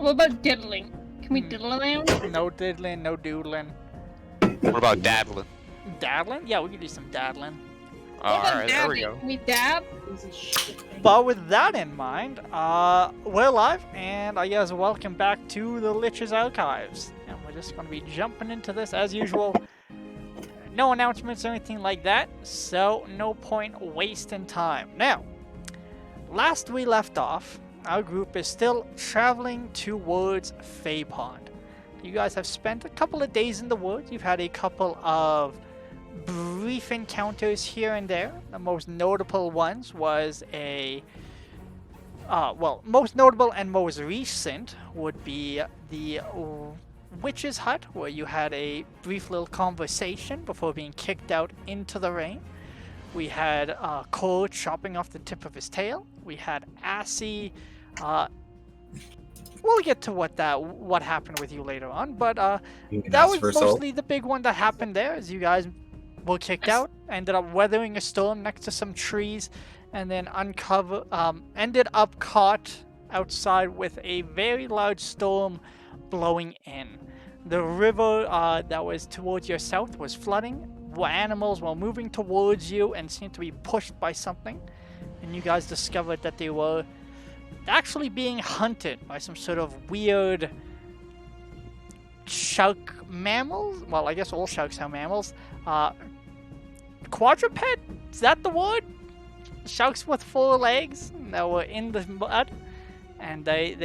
What about diddling? Can we diddle around? No diddling, no doodling. What about daddling? Daddling? Yeah, we can do some daddling. What about Alright, there we dabbing? go. Can we dab? But with that in mind, we're live, and I guess welcome back to the Lich's Archives. And we're just going to be jumping into this as usual. No announcements or anything like that, so no point wasting time. Now, last we left off, our group is still traveling towards Fey Pond. You guys have spent a couple of days in the woods. You've had a couple of brief encounters here and there. The most notable ones was most notable and most recent would be the witch's hut, where you had a brief little conversation before being kicked out into the rain. We had Cole chopping off the tip of his tail. We had Assy. We'll get to what happened with you later on, but that was mostly the big one that happened there, as you guys were kicked out, ended up weathering a storm next to some trees, and then ended up caught outside with a very large storm blowing in. The river that was towards your south was flooding. Animals were moving towards you and seemed to be pushed by something, and you guys discovered that they were actually being hunted by some sort of weird shark mammals. Well, I guess all sharks are mammals. Quadruped? Is that the word? Sharks with 4 legs that were in the mud, and they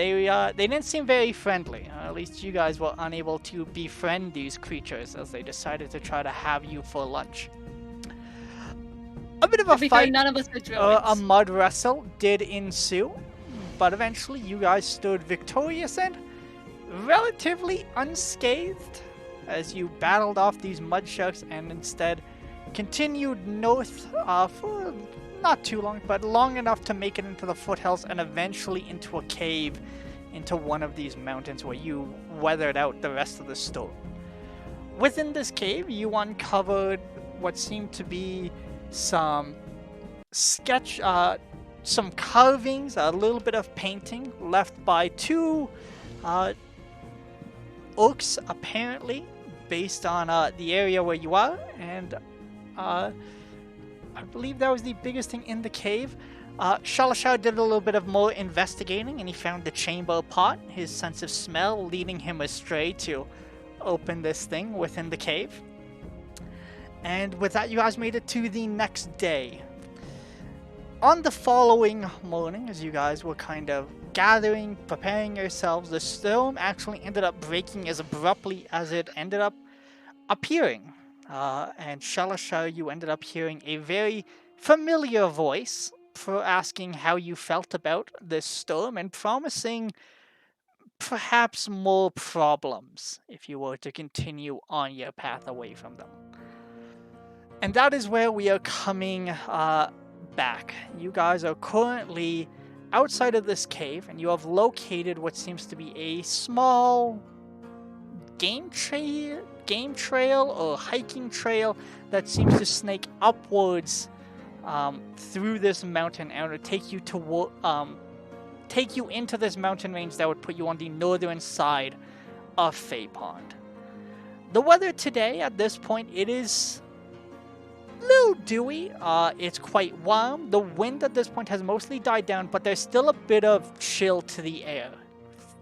didn't seem very friendly. At least you guys were unable to befriend these creatures, as they decided to try to have you for lunch. A bit of a fight, none of us are droids. a mud wrestle did ensue, but eventually you guys stood victorious and relatively unscathed as you battled off these mud sharks and instead continued north for not too long, but long enough to make it into the foothills and eventually into a cave into one of these mountains where you weathered out the rest of the storm. Within this cave, you uncovered what seemed to be some some carvings, a little bit of painting left by 2 orcs, apparently, based on the area where you are, and I believe that was the biggest thing in the cave. Shalashar did a little bit of more investigating, and he found the chamber pot, his sense of smell leading him astray to open this thing within the cave. And with that, you guys made it to the next day. On the following morning, as you guys were kind of gathering, preparing yourselves, the storm actually ended up breaking as abruptly as it ended up appearing. And Shalashar, you ended up hearing a very familiar voice for asking how you felt about this storm and promising perhaps more problems if you were to continue on your path away from them. And that is where we are coming back. You guys are currently outside of this cave, and you have located what seems to be a small game trail or hiking trail that seems to snake upwards through this mountain and to take you into this mountain range that would put you on the northern side of Fey Pond. The weather today, at this point, it is a little dewy. It's quite warm. The wind at this point has mostly died down, but there's still a bit of chill to the air.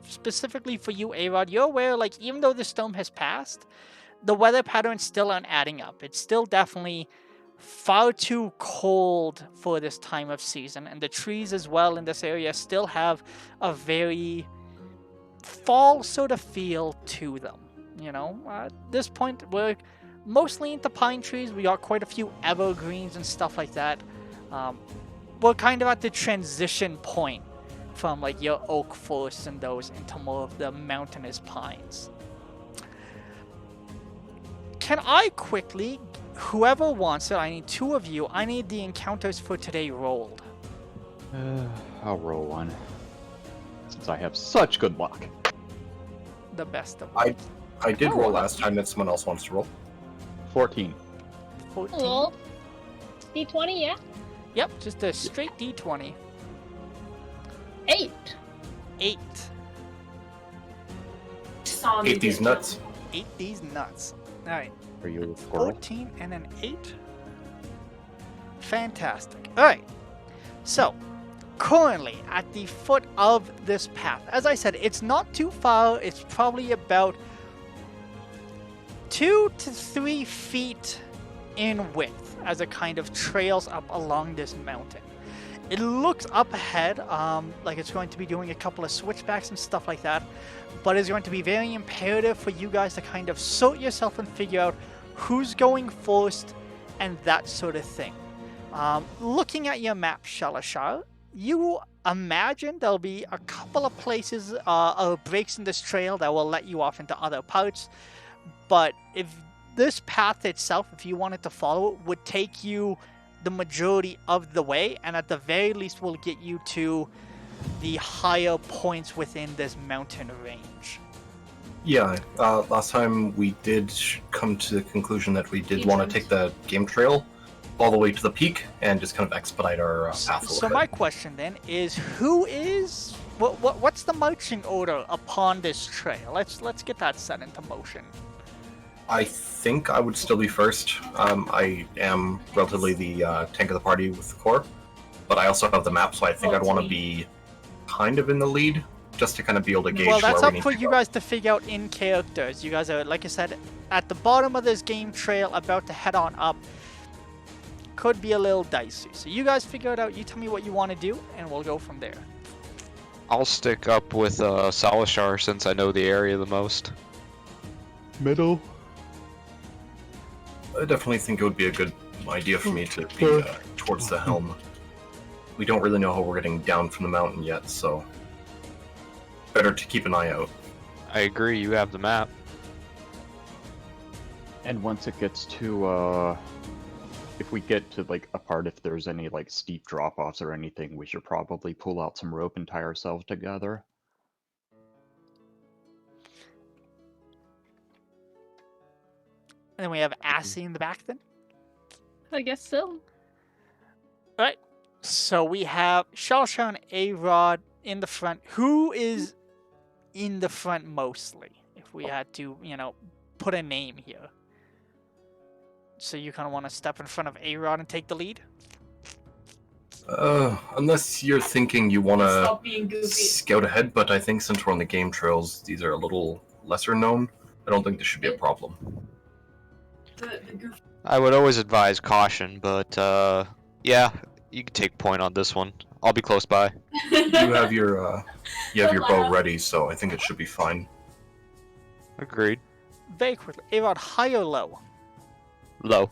Specifically for you, A-Rod, you're aware, like, even though the storm has passed, the weather patterns still aren't adding up. It's still definitely far too cold for this time of season, and the trees as well in this area still have a very fall sort of feel to them. You know, at this point, we're mostly into pine trees. We got quite a few evergreens and stuff like that. We're kind of at the transition point from like your oak forests and those into more of the mountainous pines. Can I quickly, whoever wants it, I need 2 of you, I need the encounters for today rolled. I'll roll one, since I have such good luck. The best of I did roll last time if someone else wants to roll. 14. 14. Roll. D20, yeah? Yep, just a straight D20. 8. 8. saw me Ate these get nuts. jumped. Ate these nuts. All right. Are you a squirrel? 14 and an 8. Fantastic. All right. So, currently at the foot of this path, as I said, it's not too far. It's probably about 2 to 3 feet in width as it kind of trails up along this mountain. It looks up ahead like it's going to be doing a couple of switchbacks and stuff like that, but it's going to be very imperative for you guys to kind of sort yourself and figure out who's going first and that sort of thing. Looking at your map, Shalashar, you imagine there'll be a couple of places or breaks in this trail that will let you off into other parts, but if this path itself, if you wanted to follow it, would take you the majority of the way, and at the very least will get you to the higher points within this mountain range. Yeah, last time we did come to the conclusion that we did want to take the game trail all the way to the peak and just kind of expedite our path a So little my bit. question then is, what's the marching order upon this trail? Let's get that set into motion. I think I would still be first. I am relatively the tank of the party with the core, but I also have the map, so I think I'd want to be kind of in the lead, just to kind of be able to gauge Well, that's where up we need for to you go. guys to figure out in characters. You guys are, like I said, at the bottom of this game trail, about to head on up. Could be a little dicey. So you guys figure it out. You tell me what you want to do, and we'll go from there. I'll stick up with Salashar since I know the area the most. Middle. I definitely think it would be a good idea for me to be towards the helm. We don't really know how we're getting down from the mountain yet, so better to keep an eye out. I agree, you have the map. And once it gets to, if we get to like a part, if there's any like steep drop-offs or anything, we should probably pull out some rope and tie ourselves together. And then we have Assy in the back then. I guess so. Alright. So we have Shalsha and A-Rod in the front. Who is in the front mostly? If we had to, put a name here. So you kind of want to step in front of A-Rod and take the lead? Unless you're thinking you want to Stop being goofy. scout ahead, but I think since we're on the game trails, these are a little lesser known. I don't think this should be a problem. The goofy. I would always advise caution, but yeah, you can take point on this one. I'll be close by. You have your bow ready, so I think it should be fine. Agreed. Very quickly. A-Rod, high or low? Low.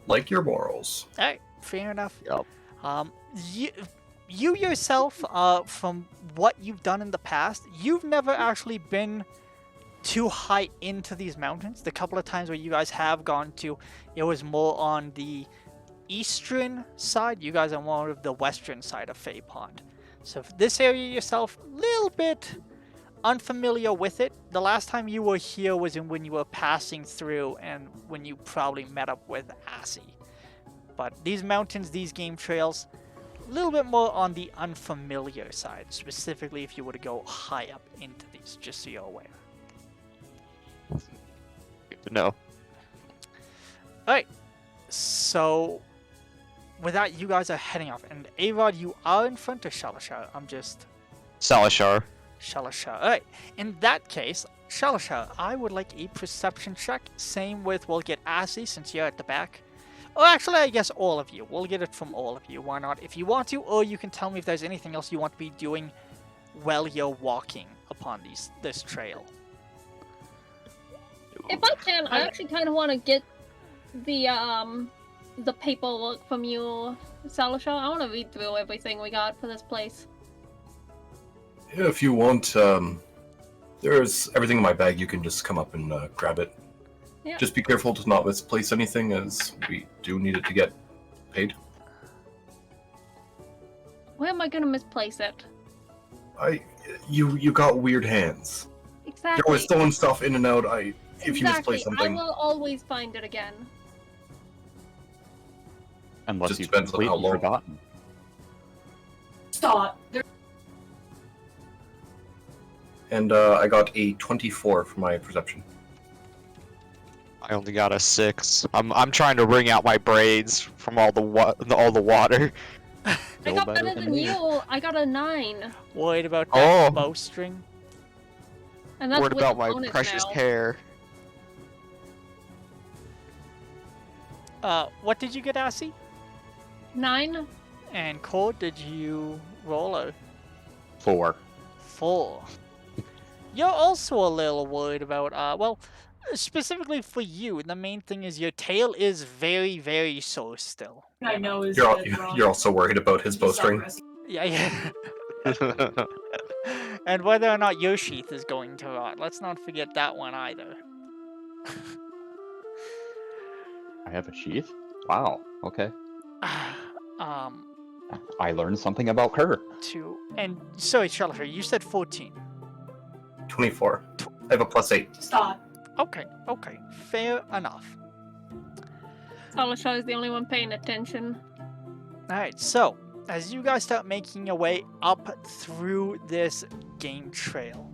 Like your morals. Alright, fair enough. Yup. You yourself, from what you've done in the past, you've never actually been too high into these mountains. The couple of times where you guys have gone to, it was more on the eastern side. You guys are more of the western side of Fay Pond. So for this area yourself, a little bit unfamiliar with it. The last time you were here was when you were passing through and when you probably met up with Assy. But these mountains, these game trails, a little bit more on the unfamiliar side, specifically if you were to go high up into these, just so you're aware. No. Alright, so with that, you guys are heading off. And A-Rod, you are in front of Shalashar. I'm just... Salashar. Shalashar. Alright, in that case, Shalashar, I would like a perception check. Same with, we'll get Assy since you're at the back. Or actually, I guess all of you. We'll get it from all of you. Why not? If you want to, or you can tell me if there's anything else you want to be doing while you're walking upon this trail. If I can, I actually kind of want to get the paperwork from you, Salashar. I want to read through everything we got for this place. Yeah, if you want, there's everything in my bag. You can just come up and grab it. Yeah. Just be careful to not misplace anything, as we do need it to get paid. Where am I gonna misplace it? You got weird hands. Exactly. You're always throwing stuff in and out. If you misplace something, I will always find it again. Unless Just you've depends on how completely long. forgotten. Stop. And I got a 24 for my perception. I only got a 6. I'm trying to wring out my braids from all the water. I Still got better better than than me. you. I got a 9. Worried about that Oh. bowstring? And that's Worried with about my bonus precious now. hair. What did you get, Assie? 9? And Cole, did you roll a 4. 4? You're also a little worried about, well, specifically for you, the main thing is your tail is very, very sore still. I know is You're also worried about his bowstring. Yeah, yeah. And whether or not your sheath is going to rot. Let's not forget that one either. I have a sheath? Wow, okay. um, I learned something about her. and sorry, Charlotte, you said 14. 24. I have a +8. Stop. Okay, fair enough. Salasha is the only one paying attention. Alright, so, as you guys start making your way up through this game trail,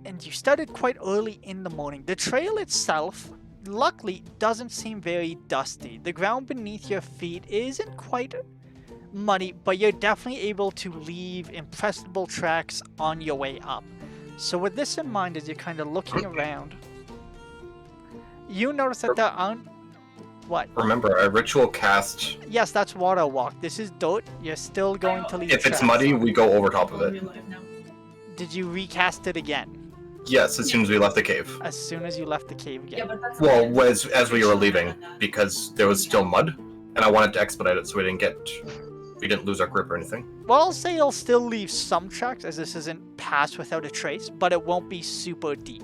and you started quite early in the morning, the trail itself, luckily, doesn't seem very dusty. The ground beneath your feet isn't quite muddy, but you're definitely able to leave impressible tracks on your way up. So with this in mind, as you're kind of looking around, you notice that there aren't... What? Remember, a ritual cast. Yes, that's water walk. This is dirt. You're still going to leave If it's tracks. muddy, we go over top of it. Real life now. Did you recast it again? Yes, as soon as we left the cave. As soon as you left the cave Yeah, again? but that's Well, as we were leaving, because there was still mud, and I wanted to expedite it so we didn't lose our grip or anything. Well, I'll say you'll still leave some tracks, as this isn't passed without a trace, but it won't be super deep.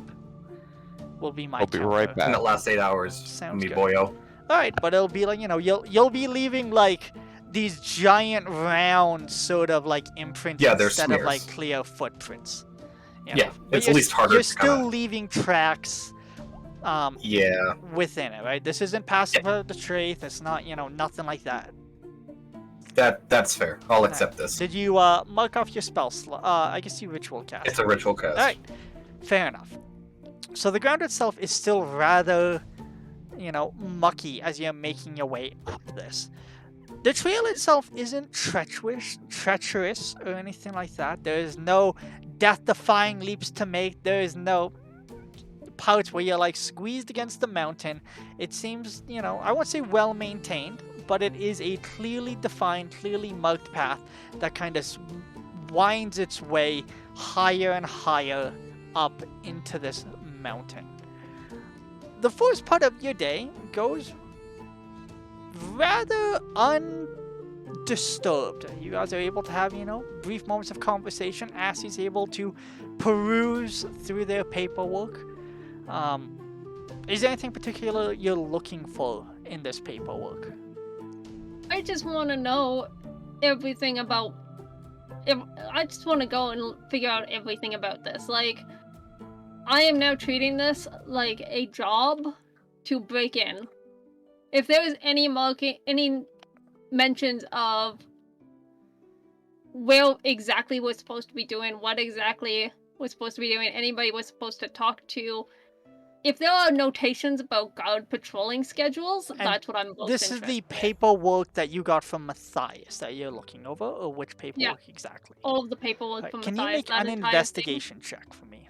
Will be my I'll be counter. right In back. the last 8 hours, Sounds me good. boyo. Alright, but it'll be like, you'll be leaving like these giant round sort of like imprints Yeah, they're instead of like smears. clear footprints. You Yeah, know. But it's at least harder You're to still kinda- leaving tracks Yeah. within it, right? This isn't passive of the trace. It's not, nothing like that. That's fair. I'll accept this. Did you mark off your spell slot? I guess you ritual cast. It's a ritual cast. Alright, fair enough. So the ground itself is still rather, mucky as you're making your way up this. The trail itself isn't treacherous or anything like that. There is no death-defying leaps to make. There is no parts where you're like squeezed against the mountain. It seems, I won't say well-maintained, but it is a clearly defined, clearly marked path that kind of winds its way higher and higher up into this mountain. The first part of your day goes rather undisturbed. You guys are able to have, brief moments of conversation. Assie's able to peruse through their paperwork. Is there anything particular you're looking for in this paperwork? I just want to know everything about. I just want to go and figure out everything about this. Like, I am now treating this like a job to break in. If there is any mentions of where exactly we're supposed to be doing, what exactly we're supposed to be doing, anybody we're supposed to talk to. If there are notations about guard patrolling schedules, that's what I'm most This is interested the in. paperwork that you got from Matthias that you're looking over, or which paperwork exactly? All of the paperwork Alright, from can you Matthias, make that an entire investigation check for me?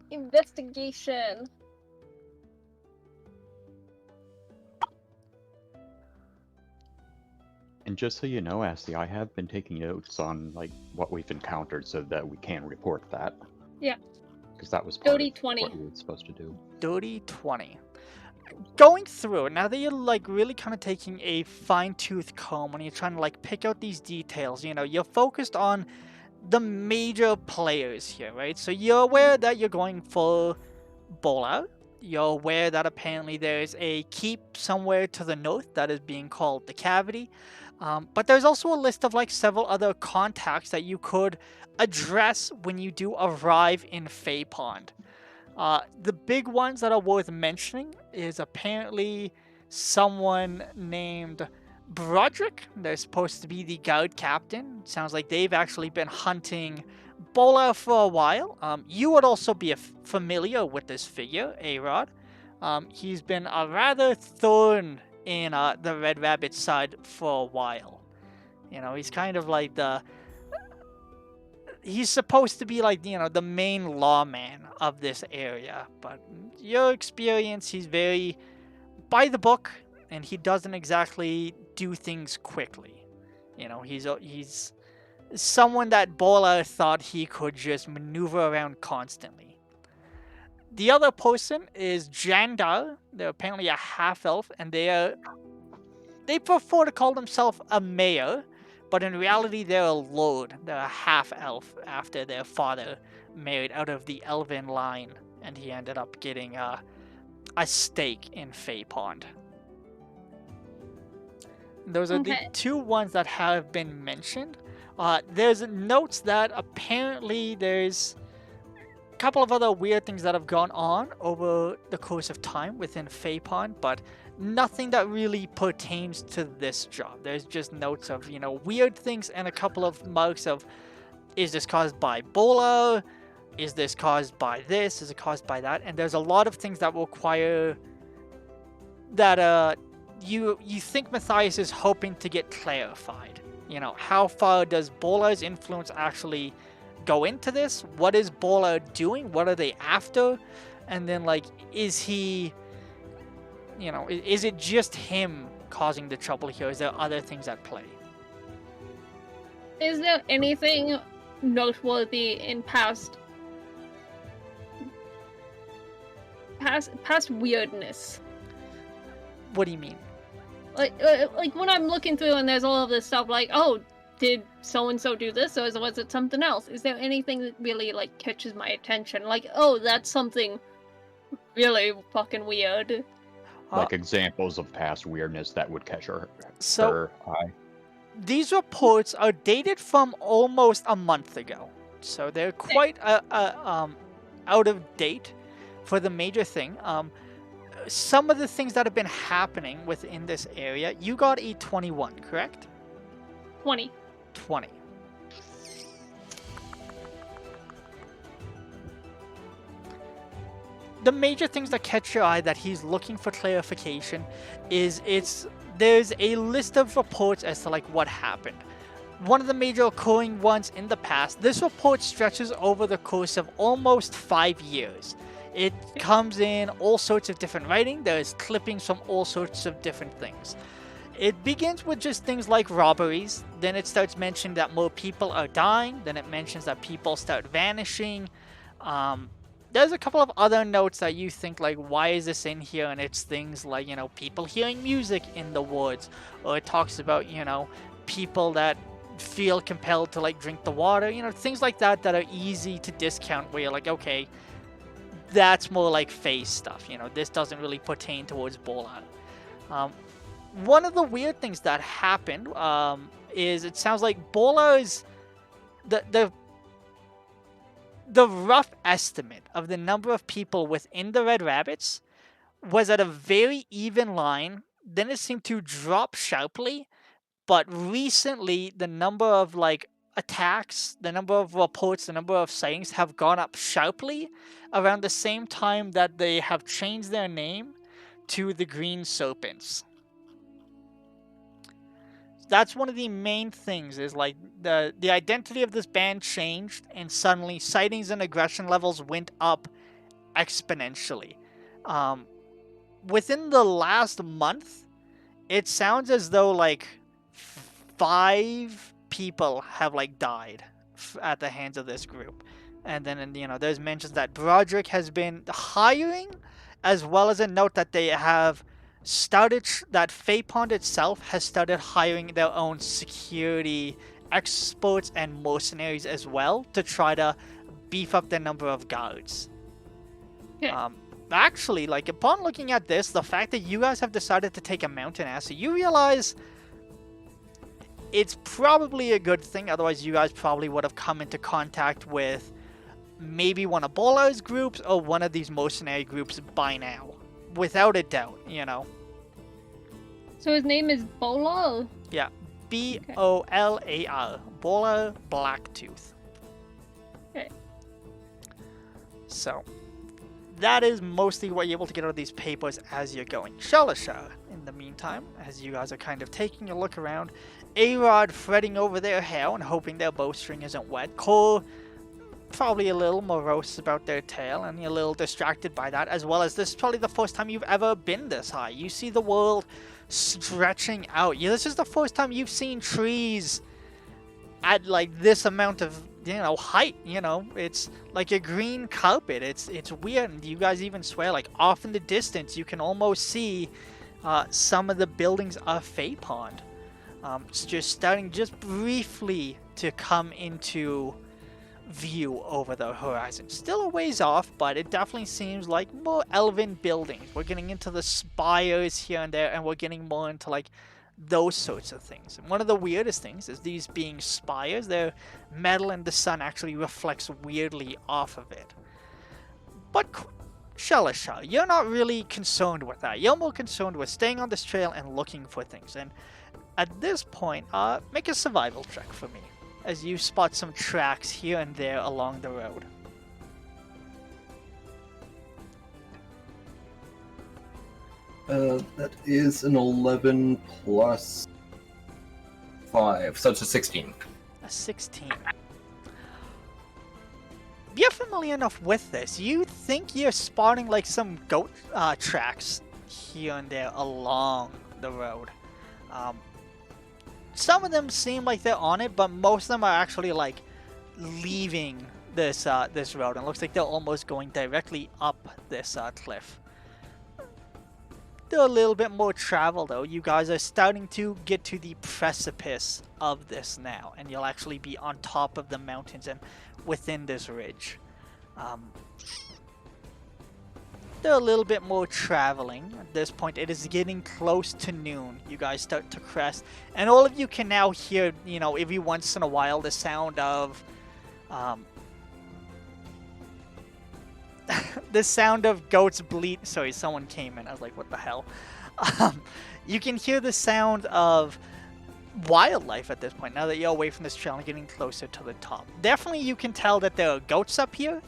thing. Investigation. And just so you know, Ashley, I have been taking notes on like what we've encountered so that we can report that. Yeah. Because that was part Dirty of 20. what we were supposed to do. Dirty 20. Going through it, now that you're like really kind of taking a fine-tooth comb when you're trying to like pick out these details, you're focused on the major players here, right? So you're aware that you're going for Bola. You're aware that apparently there's a keep somewhere to the north that is being called the Cavity. But there's also a list of like several other contacts that you could address when you do arrive in Fey Pond. The big ones that are worth mentioning is apparently someone named Broderick. They're supposed to be the guard captain. Sounds like they've actually been hunting Bola for a while. You would also be familiar with this figure, A-Rod. He's been a rather thorn in the Red Rabbit side for a while. You know, he's kind of like he's supposed to be like, you know, the main lawman of this area. But your experience, he's very by the book, and he doesn't exactly do things quickly. You know, he's someone that Bola thought he could just maneuver around constantly. The other person is Jandar. They're apparently a half-elf, and they prefer to call themselves a mayor, but in reality they're a lord. They're a half-elf after their father married out of the elven line, and he ended up getting a stake in Fey Pond. Those are the two ones that have been mentioned. There's notes that apparently there's a couple of other weird things that have gone on over the course of time within Fey Pond, but nothing that really pertains to this job. There's just notes of, you know, weird things and a couple of marks of, is this caused by Bola? Is this caused by this? Is it caused by that? And there's a lot of things that require that you think Matthias is hoping to get clarified. You know, how far does Bola's influence actually go into this? What is Bola doing? What are they after? And then, like, is he, you know, is it just him causing the trouble here? Is there other things at play? Is there anything noteworthy in past weirdness? What do you mean? Like when I'm looking through and there's all of this stuff, like, oh, did so-and-so do this, or was it something else? Is there anything that really, like, catches my attention? Like, oh, that's something really fucking weird. Like examples of past weirdness that would catch her eye. These reports are dated from almost a month ago, so they're quite out of date for the major thing. Some of the things that have been happening within this area, you got a 21, correct? 20. The major things that catch your eye that he's looking for clarification is there's a list of reports as to, like, what happened. One of the major occurring ones in the past, this report stretches over the course of almost 5 years. It comes in all sorts of different writing. There's clippings from all sorts of different things. It begins with just things like robberies. Then it starts mentioning that more people are dying. Then it mentions that people start vanishing. There's a couple of other notes that you think, like, why is this in here? And it's things like, you know, people hearing music in the woods. Or it talks about, you know, people that feel compelled to, like, drink the water. You know, things like that that are easy to discount where you're like, okay, that's more like phase stuff. You know, this doesn't really pertain towards Bola. One of the weird things that happened is it sounds like Bola is the rough estimate of the number of people within the Red Rabbits was at a very even line. Then it seemed to drop sharply, but recently the number of, like, attacks, the number of reports, the number of sightings have gone up sharply around the same time that they have changed their name to the Green Serpents. That's one of the main things, is like the identity of this band changed, and suddenly sightings and aggression levels went up exponentially. Within the last month, it sounds as though, like, 5 people have, like, died at the hands of this group. And then, you know, there's mentions that Broderick has been hiring, as well as a note that they have started, that Fey Pond itself has started hiring their own security experts and mercenaries as well to try to beef up the number of guards. Yeah. Actually, like, upon looking at this, the fact that you guys have decided to take a mountain acid, you realize it's probably a good thing. Otherwise, you guys probably would have come into contact with maybe one of Bola's groups or one of these mercenary groups by now. Without a doubt, you know. So his name is Bola? Yeah. Bolar. Bola Blacktooth. Okay. So, that is mostly what you're able to get out of these papers as you're going. Shalashar, in the meantime, as you guys are kind of taking a look around, A-Rod fretting over their hair and hoping their bowstring isn't wet. Cole probably a little morose about their tail and a little distracted by that, as well as this is probably the first time you've ever been this high. You see the world stretching out. Yeah, this is the first time you've seen trees at like this amount of height. It's like a green carpet. It's weird, and you guys even swear like off in the distance you can almost see some of the buildings of Fay Pond. It's just starting just briefly to come into view over the horizon. Still a ways off, but it definitely seems like more elven buildings. We're getting into the spires here and there, and we're getting more into like those sorts of things. And one of the weirdest things is these being spires, they're metal and the sun actually reflects weirdly off of it. But Shalashar, you're not really concerned with that. You're more concerned with staying on this trail and looking for things. And at this point, make a survival check for me, as you spot some tracks here and there along the road. That is an 11 plus 5, so it's a 16. A 16. You're familiar enough with this. You think you're spotting like some goat tracks here and there along the road. Some of them seem like they're on it, but most of them are actually like leaving this this road. And it looks like they're almost going directly up this cliff. They're a little bit more travel though. You guys are starting to get to the precipice of this now, and you'll actually be on top of the mountains and within this ridge. They're a little bit more traveling. At this point, it is getting close to noon. You guys start to crest, and all of you can now hear, every once in a while, the sound of, the sound of goats bleat. Sorry, someone came in. I was like, what the hell? You can hear the sound of wildlife at this point, now that you're away from this trail and getting closer to the top. Definitely you can tell that there are goats up here.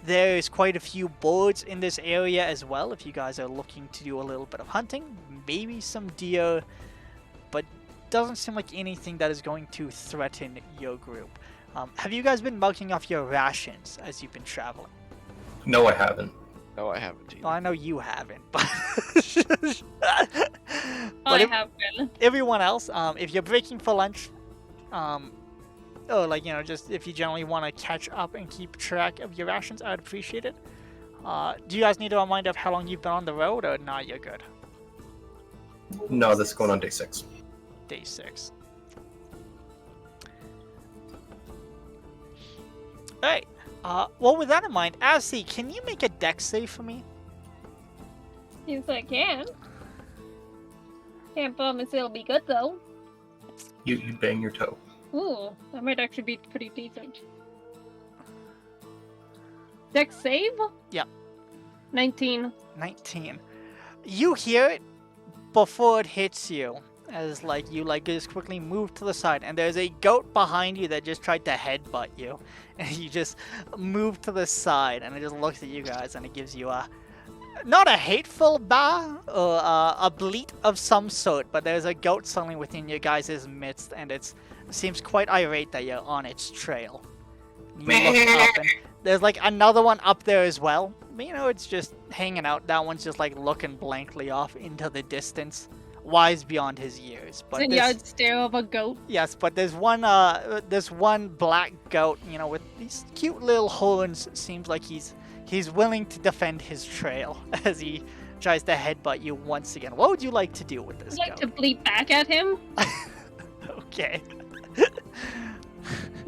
There's quite a few birds in this area as well, if you guys are looking to do a little bit of hunting. Maybe some deer, but doesn't seem like anything that is going to threaten your group. Have you guys been marking off your rations as you've been traveling? No, I haven't. No, I haven't either. Well, I know you haven't, but I have been. everyone else, if you're breaking for lunch, or like, just if you generally want to catch up and keep track of your rations, I'd appreciate it. Do you guys need a reminder of how long you've been on the road, or nah, you're good? No, this is going on day 6. Day 6. Alright, well, with that in mind, Azzy, can you make a dex save for me? Yes, I can. Can't promise it'll be good though. You bang your toe. Ooh, that might actually be pretty decent. Dex save? Yep. 19. 19. You hear it before it hits you, as you just quickly move to the side, and there's a goat behind you that just tried to headbutt you, and you just move to the side, and it just looks at you guys, and it gives you not a hateful bah or a bleat of some sort, but there's a goat suddenly within your guys' midst, and it seems quite irate that you're on its trail. You look up, and there's another one up there as well. But, it's just hanging out. That one's just looking blankly off into the distance, wise beyond his years. But It's a yard stare of a goat. yes, but there's one black goat, with these cute little horns. Seems like he's willing to defend his trail as he tries to headbutt you once again. What would you like to do with this I'd like goat? to bleat back at him. Okay.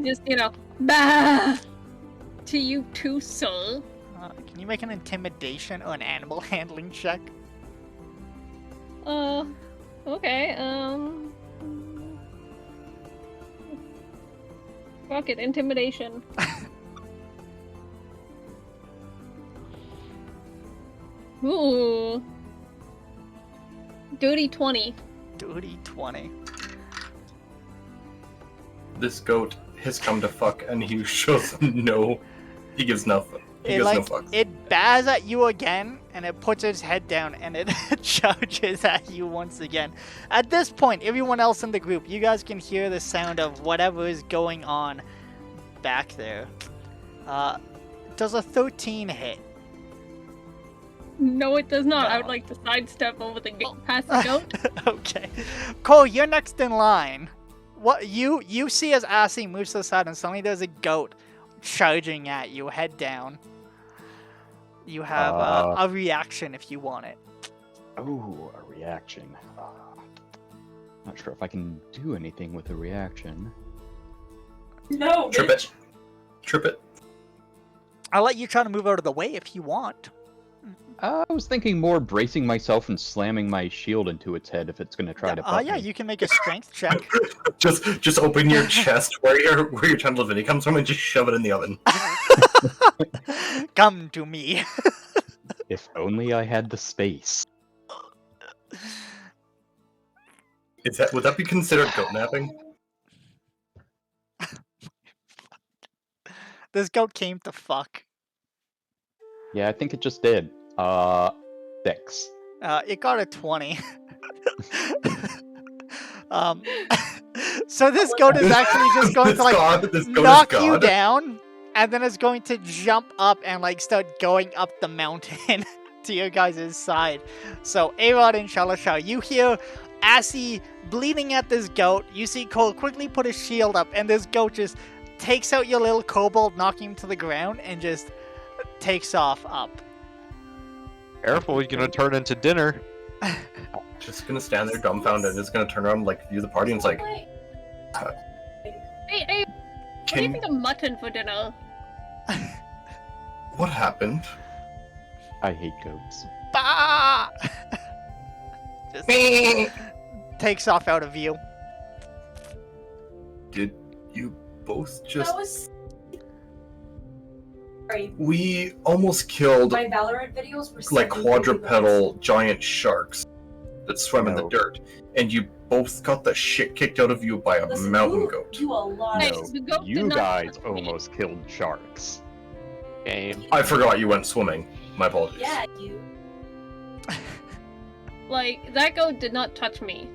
Just, bah! To you too, sir. Can you make an intimidation or an animal handling check? Okay, fuck it, intimidation. Ooh. Dirty 20. Dirty 20. This goat his come to fuck, and he shows no. He gives nothing. He It gives no like fucks. it bares at you again, and it puts its head down, and it charges at you once again. At this point, everyone else in the group, you guys can hear the sound of whatever is going on back there. Does a 13 hit? No, it does not. I would No. like to sidestep over the past the goat. Okay, Cole, you're next in line. What you see as Assy moves to the side, and suddenly there's a goat charging at you, head down. You have a reaction if you want it. Oh, a reaction. Not sure if I can do anything with a reaction. No, Trip bitch. it. Trip it. I'll let you try to move out of the way if you want. I was thinking more bracing myself and slamming my shield into its head if it's going to try to butt Yeah, me. you can make a strength check. Just open your chest where your tentacle divinity comes from and just shove it in the oven. Come to me. If only I had the space. Would that be considered goat napping? This goat came to fuck. Yeah, I think it just did. 6. It got a 20. So this goat is actually just going to like This goat is knock you God. down, and then it's going to jump up and like start going up the mountain to your guys' side. So Arod and Shalashar, you hear Assy bleeding at this goat. You see Cole quickly put his shield up, and this goat just takes out your little kobold, knocking him to the ground, and just takes off up. Careful, you're gonna turn into dinner. Just gonna stand there dumbfounded and just gonna turn around and like view the party and it's like, Hey, what do you can think of mutton for dinner? what happened? I hate goats. Bah! Just takes off out of view. Did you both just? That was. Sorry, We almost killed my Valorant videos were like 7 quadrupedal giant sharks that swim in the No. dirt, and you both got the shit kicked out of you by a Listen, mountain you goat. do a lot Hey, of. the goat did You not guys touch me. almost killed sharks. Game. I forgot you went swimming. My apologies. Yeah, you. Like, that goat did not touch me.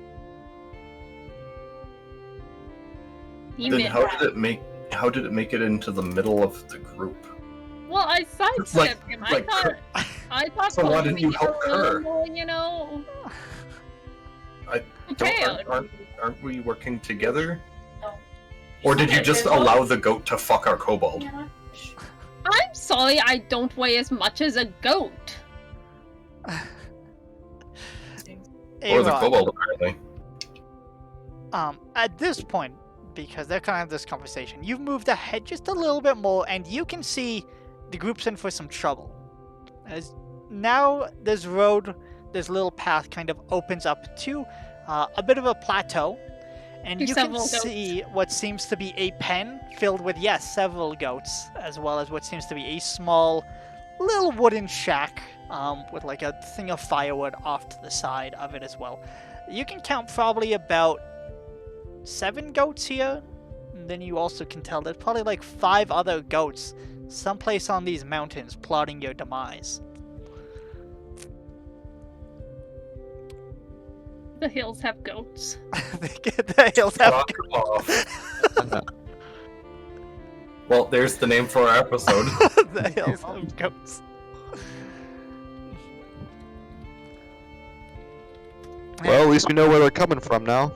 He Then meant how that. did it make? How did it make it into the middle of the group? Well, I sidestepped him. like I thought So why Cole didn't would you be help a little her? more, you know, Don't, prepared. aren't we working together? No. Or did you Okay, just well- allow the goat to fuck our kobold? Yeah. I'm sorry I don't weigh as much as a goat. Or the Arod, kobold, apparently. at this point, because they're kind of this conversation, you've moved ahead just a little bit more, and you can see the group's in for some trouble. As now this road, this little path kind of opens up to a bit of a plateau, and To you can several goats. see what seems to be a pen filled with, yes, several goats, as well as what seems to be a small little wooden shack with like a thing of firewood off to the side of it as well. You can count probably about 7 goats here. And then you also can tell there's probably like 5 other goats someplace on these mountains plotting your demise. The hills have goats. the hills have Fuck off. Well, there's the name for our episode. the hills have goats. Well, at least we know where they're coming from now.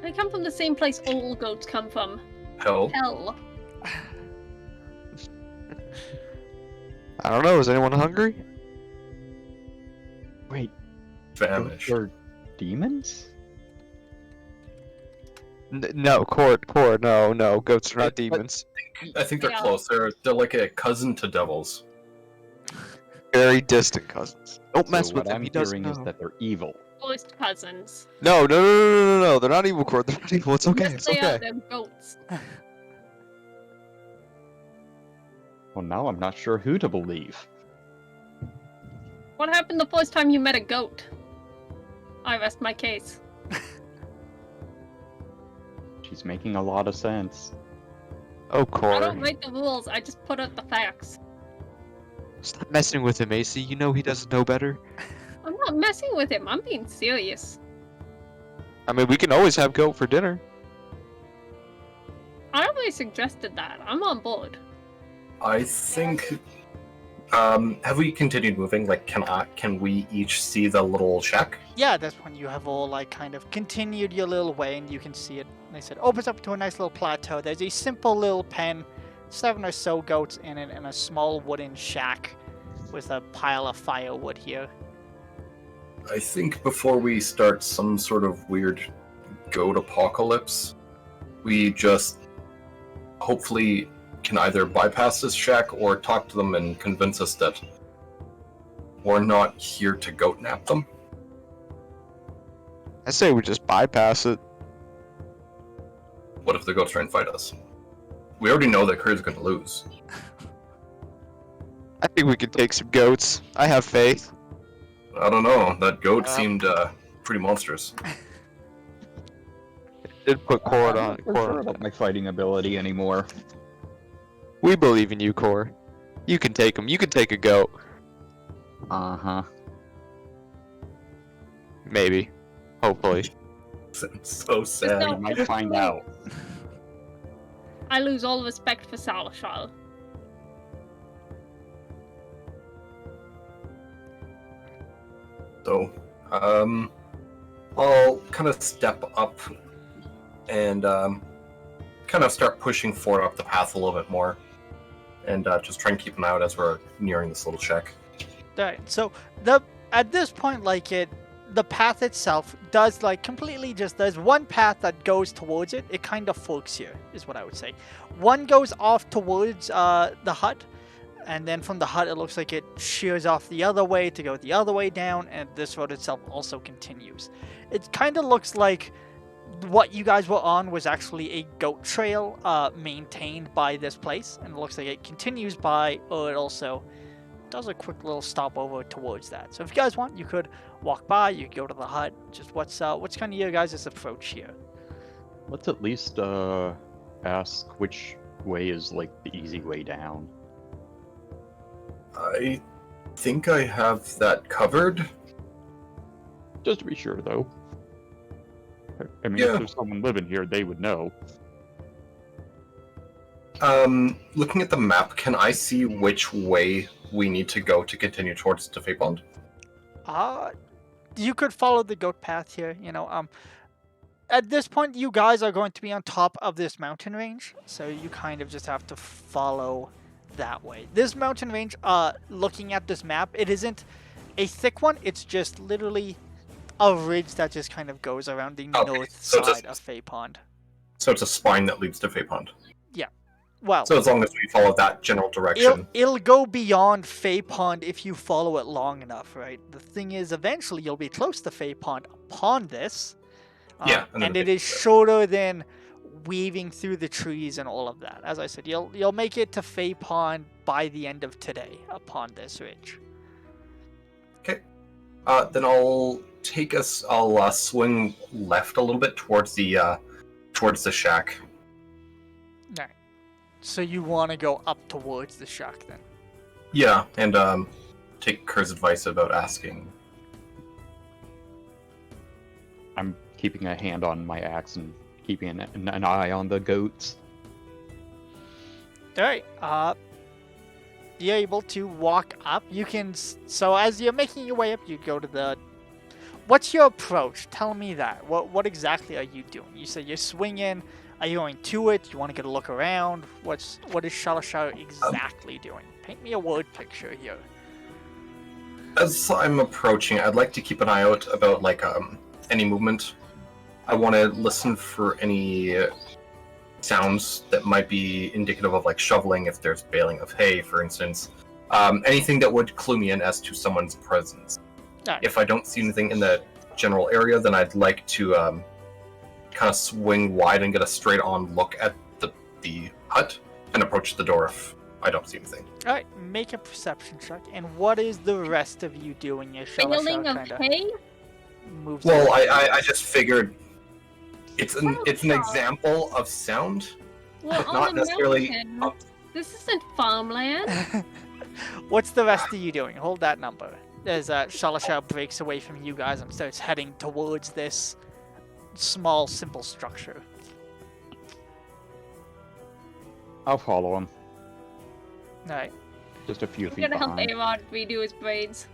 They come from the same place all goats come from. Hell. Hell. I don't know. Is anyone hungry? Wait, Famished. goats are demons? No, Core. No. Goats are not demons. I think they're Yeah. close. They're like a cousin to devils. Very distant cousins. Don't mess So with what him. I'm He doesn't hearing is know. that they're evil. Close cousins. No. They're not evil, Core. They're not evil. It's okay. Yes, It's they are. okay. They're goats. Well, now I'm not sure who to believe. What happened the first time you met a goat? I rest my case. She's making a lot of sense. Oh, I Core. don't write the rules, I just put out the facts. Stop messing with him, AC. You know he doesn't know better. I'm not messing with him, I'm being serious. I mean, we can always have goat for dinner. I already suggested that. I'm on board. I think. Have we continued moving? Like, can we each see the little shack? Yeah, that's when you have all like kind of continued your little way, and you can see it. They said opens up to a nice little plateau. There's a simple little pen, 7 or so goats in it, and a small wooden shack with a pile of firewood here. I think before we start some sort of weird goat apocalypse, we just hopefully can either bypass this shack or talk to them and convince us that we're not here to goat nap them. I say we just bypass it. What if the goats try and fight us? We already know that Kurt's going to lose. I think we can take some goats. I have faith. I don't know. That goat seemed pretty monstrous. Did put Core I'm on. not so Core sure on. about my fighting ability anymore. We believe in you, Core. You can take him. You can take a goat. Uh-huh. Maybe. Hopefully. So sad. No. We might find out. I lose all respect for Salashal. So, I'll kind of step up and kind of start pushing forward up the path a little bit more, and just try and keep an eye out as we're nearing this little shack. Alright, so at this point, like the path itself does like completely just there's one path that goes towards it. It kind of forks here, is what I would say. One goes off towards the hut, and then from the hut it looks like it shears off the other way to go the other way down, and this road itself also continues. It kind of looks like what you guys were on was actually a goat trail maintained by this place, and it looks like it continues by, or it also does a quick little stopover towards that. So if you guys want, you could walk by, you could go to the hut. Just what's kind of your guys' approach here? Let's at least ask which way is like the easy way down. I think I have that covered. Just to be sure, though. I mean, Yeah. if there's someone living here, they would know. Looking at the map, can I see which way we need to go to continue towards the Fey Pond? You could follow the goat path here, At this point, you guys are going to be on top of this mountain range, so you kind of just have to follow that way. This mountain range, looking at this map, it isn't a thick one, it's just literally a ridge that just kind of goes around the north side of Fey Pond. So it's a spine that leads to Fey Pond. Well, So as long as we follow that general direction. it'll go beyond Fey Pond if you follow it long enough, right? The thing is, eventually you'll be close to Fey Pond upon this. Yeah, and it is shorter than weaving through the trees and all of that. As I said, you'll make it to Fey Pond by the end of today upon this ridge. Okay. Then I'll swing left a little bit towards the shack. Alright. So you want to go up towards the shack then? Yeah, and take Kerr's advice about asking. I'm keeping a hand on my axe and keeping an eye on the goats. Alright, you're able to walk up. You can, so as you're making your way up, you go to the, what's your approach? Tell me that. What exactly are you doing? You say you're swinging, are you going to it? You want to get a look around? What is Shalashar exactly doing? Paint me a word picture here. As I'm approaching, I'd like to keep an eye out about any movement. I want to listen for any sounds that might be indicative of shoveling, if there's baling of hay, for instance. Anything that would clue me in as to someone's presence. Right. If I don't see anything in the general area, then I'd like to kind of swing wide and get a straight-on look at the hut and approach the door if I don't see anything. Alright, make a perception check. And what is the rest of you doing? Is Baling Shalashar of kind of hay? moves Well, away? I just figured It's an example of sound, Well, but not on a necessarily. mountain, this isn't farmland. What's the rest of you doing? Hold that number. As Shalashar breaks away from you guys and starts heading towards this small, simple structure. I'll follow him. Alright. Just a few I'm feet gonna help behind. A-Rod redo his braids.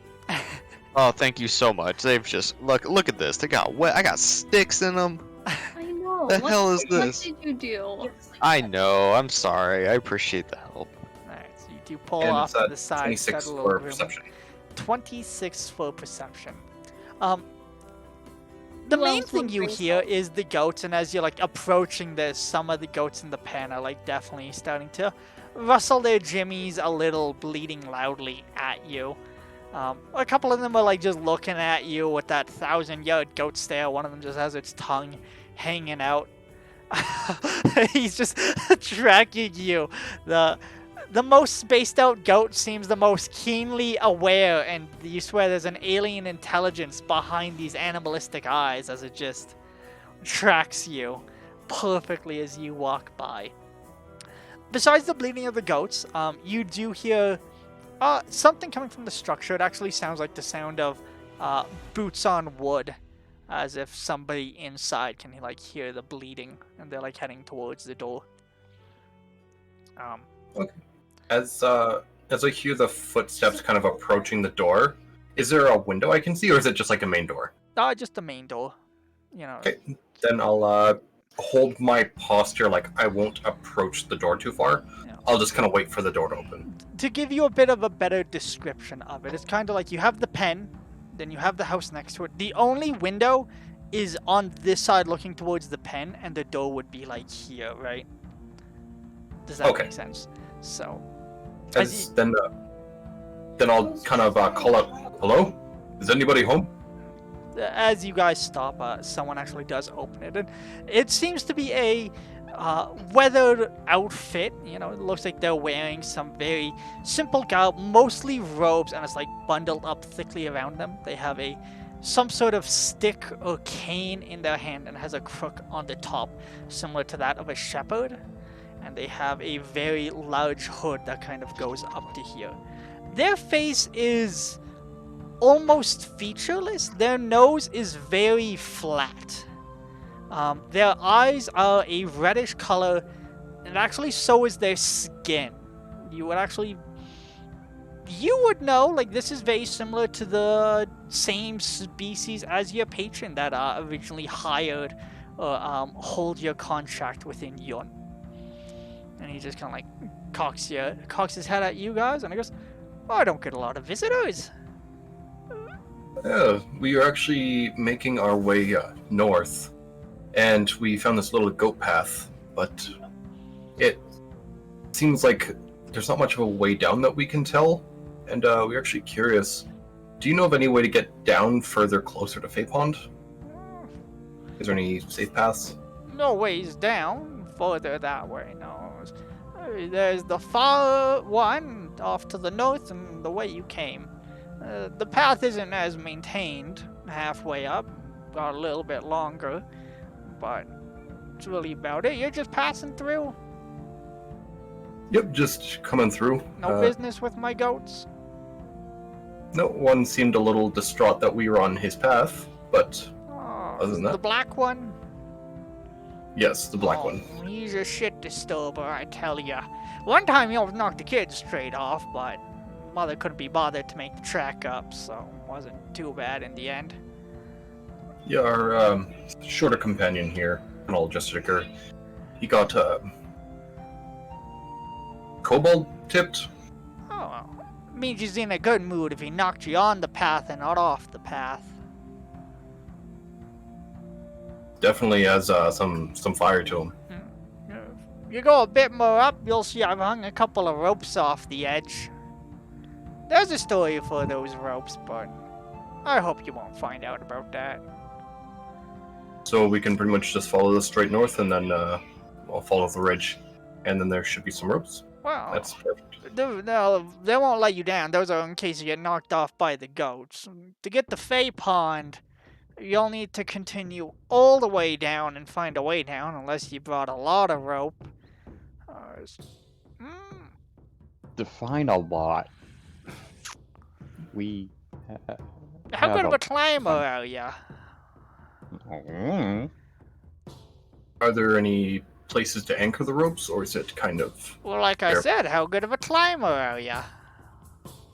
Oh, thank you so much. They've just look at this. They got wet. I got sticks in them. I know. The hell is What this? did you do? I know. I'm sorry. I appreciate the help. Alright, so you do pull And off it's to the side, 26 start a little for grooming. perception. 26 for perception. The Who main else thing would you bring hear salt? is the goats, and as you're like approaching this, some of the goats in the pen are like definitely starting to rustle their jimmies a little, bleating loudly at you. A couple of them are like just looking at you with that 1,000-yard goat stare. One of them just has its tongue hanging out. He's just tracking you. The most spaced out goat seems the most keenly aware, and you swear there's an alien intelligence behind these animalistic eyes as it just tracks you perfectly as you walk by. Besides the bleating of the goats, you do hear something coming from the structure. It actually sounds like the sound of boots on wood, as if somebody inside can like hear the bleeding, and they're like heading towards the door. As I hear the footsteps kind of approaching the door, is there a window I can see, or is it just like a main door? Just the main door. You know. Okay, then I'll hold my posture like I won't approach the door too far. Yeah. I'll just kind of wait for the door to open. To give you a bit of a better description of it, it's kind of like you have the pen, then you have the house next to it. The only window is on this side looking towards the pen, and the door would be like here, right? Does that Okay. make sense? So, Then I'll kind of call out, "Hello? Is anybody home?" as you guys stop, someone actually does open it, and it seems to be a weathered outfit. You know, it looks like they're wearing some very simple garb, mostly robes, and it's like bundled up thickly around them. They have some sort of stick or cane in their hand and has a crook on the top, similar to that of a shepherd. And they have a very large hood that kind of goes up to here. Their face is almost featureless. Their nose is very flat. Their eyes are a reddish color, and actually so is their skin. You would know, like, this is very similar to the same species as your patron that originally hired or hold your contract within Yun. And he just kind of like cocks his head at you guys, and he goes, "Oh, I don't get a lot of visitors." Yeah, we are actually making our way north, and we found this little goat path, but it seems like there's not much of a way down that we can tell, and we're actually curious. Do you know of any way to get down further closer to Fay Pond? Is there any safe paths? No ways down, further that way, no. There's the far one off to the north and the way you came. The path isn't as maintained halfway up, got a little bit longer, but it's really about it. You're just passing through. Yep, just coming through. No business with my goats. No one seemed a little distraught that we were on his path, but other than The that, black one? yes, the black one. He's a shit disturber, I tell ya. One time he almost knocked the kid straight off, but mother couldn't be bothered to make the track up, so it wasn't too bad in the end. Yeah, our shorter companion here, an old Jessica, he got kobold tipped. Oh, well, means he's in a good mood if he knocked you on the path and not off the path. Definitely has some fire to him. You go a bit more up, you'll see I've hung a couple of ropes off the edge. There's a story for those ropes, but I hope you won't find out about that. So we can pretty much just follow this straight north, and then we'll follow the ridge, and then there should be some ropes. Well, That's perfect. they won't let you down. Those are in case you get knocked off by the goats. To get to Fay Pond, you'll need to continue all the way down and find a way down, unless you brought a lot of rope. Mm, Define a lot. We how have good of a a climber bunch. are ya? Mm. Are there any places to anchor the ropes, or is it kind of Well, like I Fair. said, how good of a climber are ya?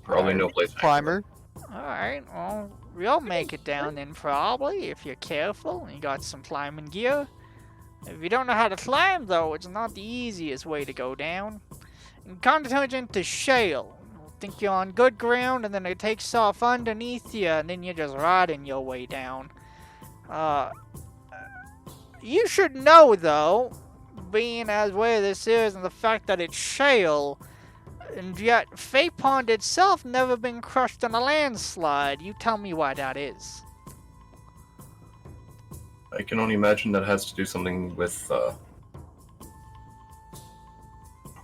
probably no place to anchor them? Climber. Alright, well, you'll make it down then probably, if you're careful and you got some climbing gear. If you don't know how to climb, though, it's not the easiest way to go down. It kind of turns into shale. You think you're on good ground, and then it takes off underneath you, and then you're just riding your way down. You should know, though, being as where this is and the fact that it's shale, and yet Fate Pond itself never been crushed in a landslide. You tell me why that is. I can only imagine that has to do something with,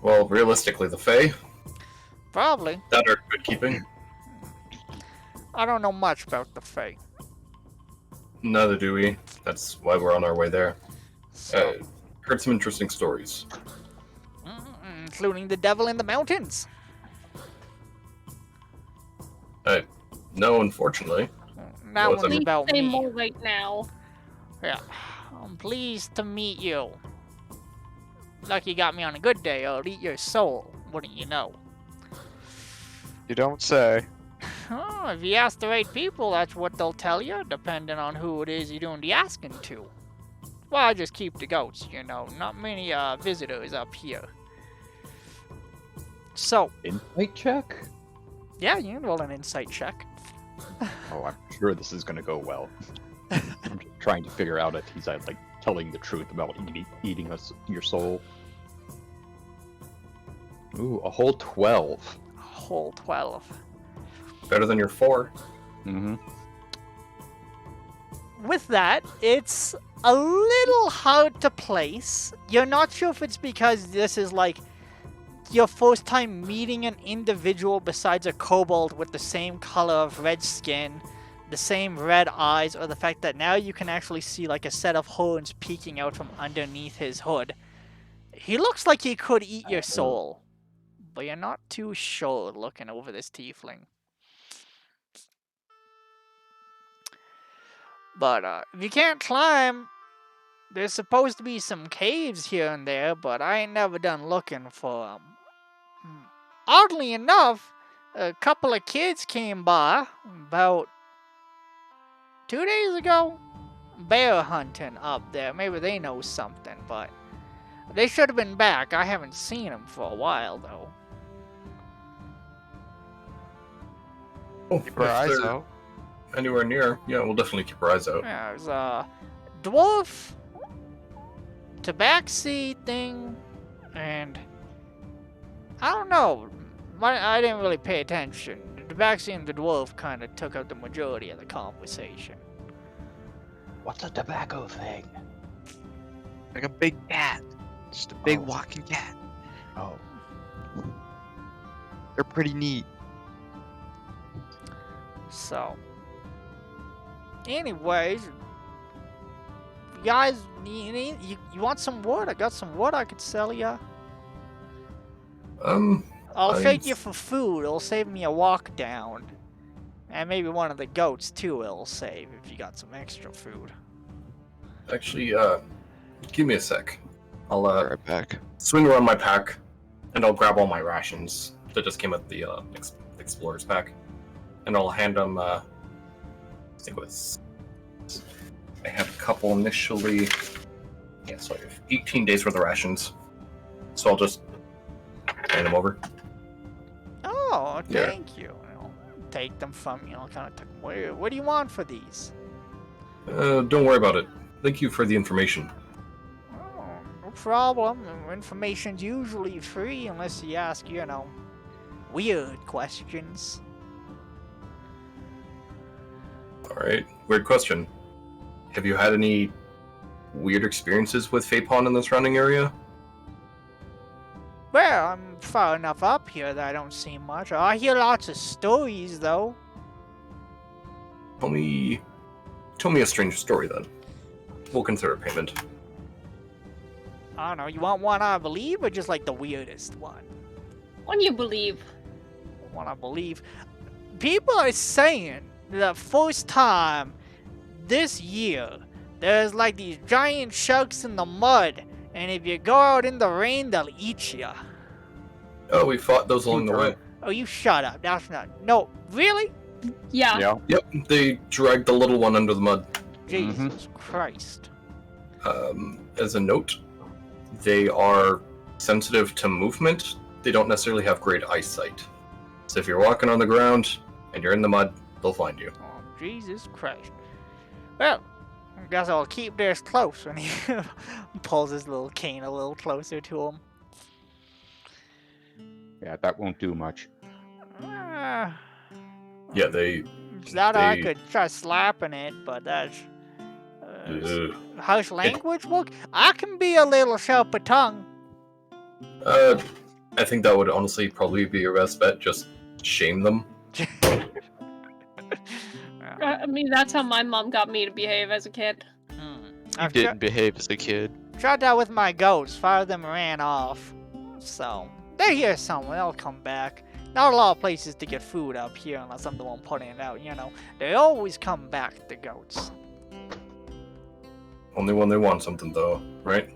well, realistically, the Fae. Probably. That are good keeping. I don't know much about the Fae. Neither do we. That's why we're on our way there. So, Heard some interesting stories. including the devil in the mountains. No, unfortunately. That What's one's up? about Say me. more right now. Yeah. I'm pleased to meet you. Lucky you got me on a good day, I'll eat your soul. Wouldn't you know? You don't say. Oh, if you ask the right people, that's what they'll tell you, depending on who it is you're doing the asking to. Well, I just keep the goats, you know. Not many visitors up here. So, Insight check? yeah, you can roll an insight check. Oh, I'm sure this is gonna go well. I'm just trying to figure out if he's like telling the truth about eating us your soul. Ooh, a whole 12. Whole 12. Better than your 4. Mm-hmm. With that, it's a little hard to place. You're not sure if it's because this is like your first time meeting an individual besides a kobold with the same color of red skin, the same red eyes, or the fact that now you can actually see like a set of horns peeking out from underneath his hood. He looks like he could eat your soul, but you're not too sure looking over this tiefling. But if you can't climb, there's supposed to be some caves here and there, but I ain't never done looking for them. Oddly enough, a couple of kids came by about 2 days ago, bear hunting up there. Maybe they know something, but they should have been back. I haven't seen them for a while, though. Keep our eyes out. Anywhere near, yeah, we'll definitely keep our eyes out. Yeah, there's a dwarf, tabaxi thing, and I don't know. I didn't really pay attention. The tabaxi and the dwarf kind of took up the majority of the conversation. What's a tobacco thing? Like a big cat. Just a big Oh. walking cat. Oh, They're pretty neat. So, anyways, you guys, you want some wood? I got some wood I could sell ya. I'll I- trade you for food. It'll save me a walk down. And maybe one of the goats, too, it'll save if you got some extra food. Actually, give me a sec. I'll Right back. swing around my pack, and I'll grab all my rations that just came with the explorer's pack, and I'll hand them. I think it was. I had a couple initially. Yeah, so I have 18 days worth of rations. So I'll just hand them over. Oh, Yeah. thank you. I'll take them from you. Kind of take them. What do you want for these? Don't worry about it. Thank you for the information. Oh, no problem. Information's usually free unless you ask, weird questions. Alright, weird question. Have you had any weird experiences with Fapon in the surrounding area? Well, I'm far enough up here that I don't see much. I hear lots of stories, though. Tell me tell me a strange story then. We'll consider payment. I don't know, you want one I believe, or just like the weirdest one? When you believe. One I believe. People are saying the first time this year, there's like these giant sharks in the mud, and if you go out in the rain, they'll eat you. Oh, we fought those along the way. Oh, you shut up. That's not. No, really? Yeah. Yeah. Yep, they dragged the little one under the mud. Jesus Christ. As a note, they are sensitive to movement. They don't necessarily have great eyesight. So if you're walking on the ground and you're in the mud, they'll find you. Oh, Jesus Christ. Well, I guess I'll keep this close when he pulls his little cane a little closer to him. Yeah, that won't do much. Yeah, they. That I they- could try slapping it, but that's... Ugh. How's language work? I can be a little sharper tongue. I think that would honestly probably be your best bet. Just shame them. I mean, that's how my mom got me to behave as a kid. I didn't behave as a kid. Tried that with my goats. 5 of them ran off. So, they're here somewhere. They'll come back. Not a lot of places to get food up here unless I'm the one putting it out, you know. They always come back, the goats. Only when they want something, though, right?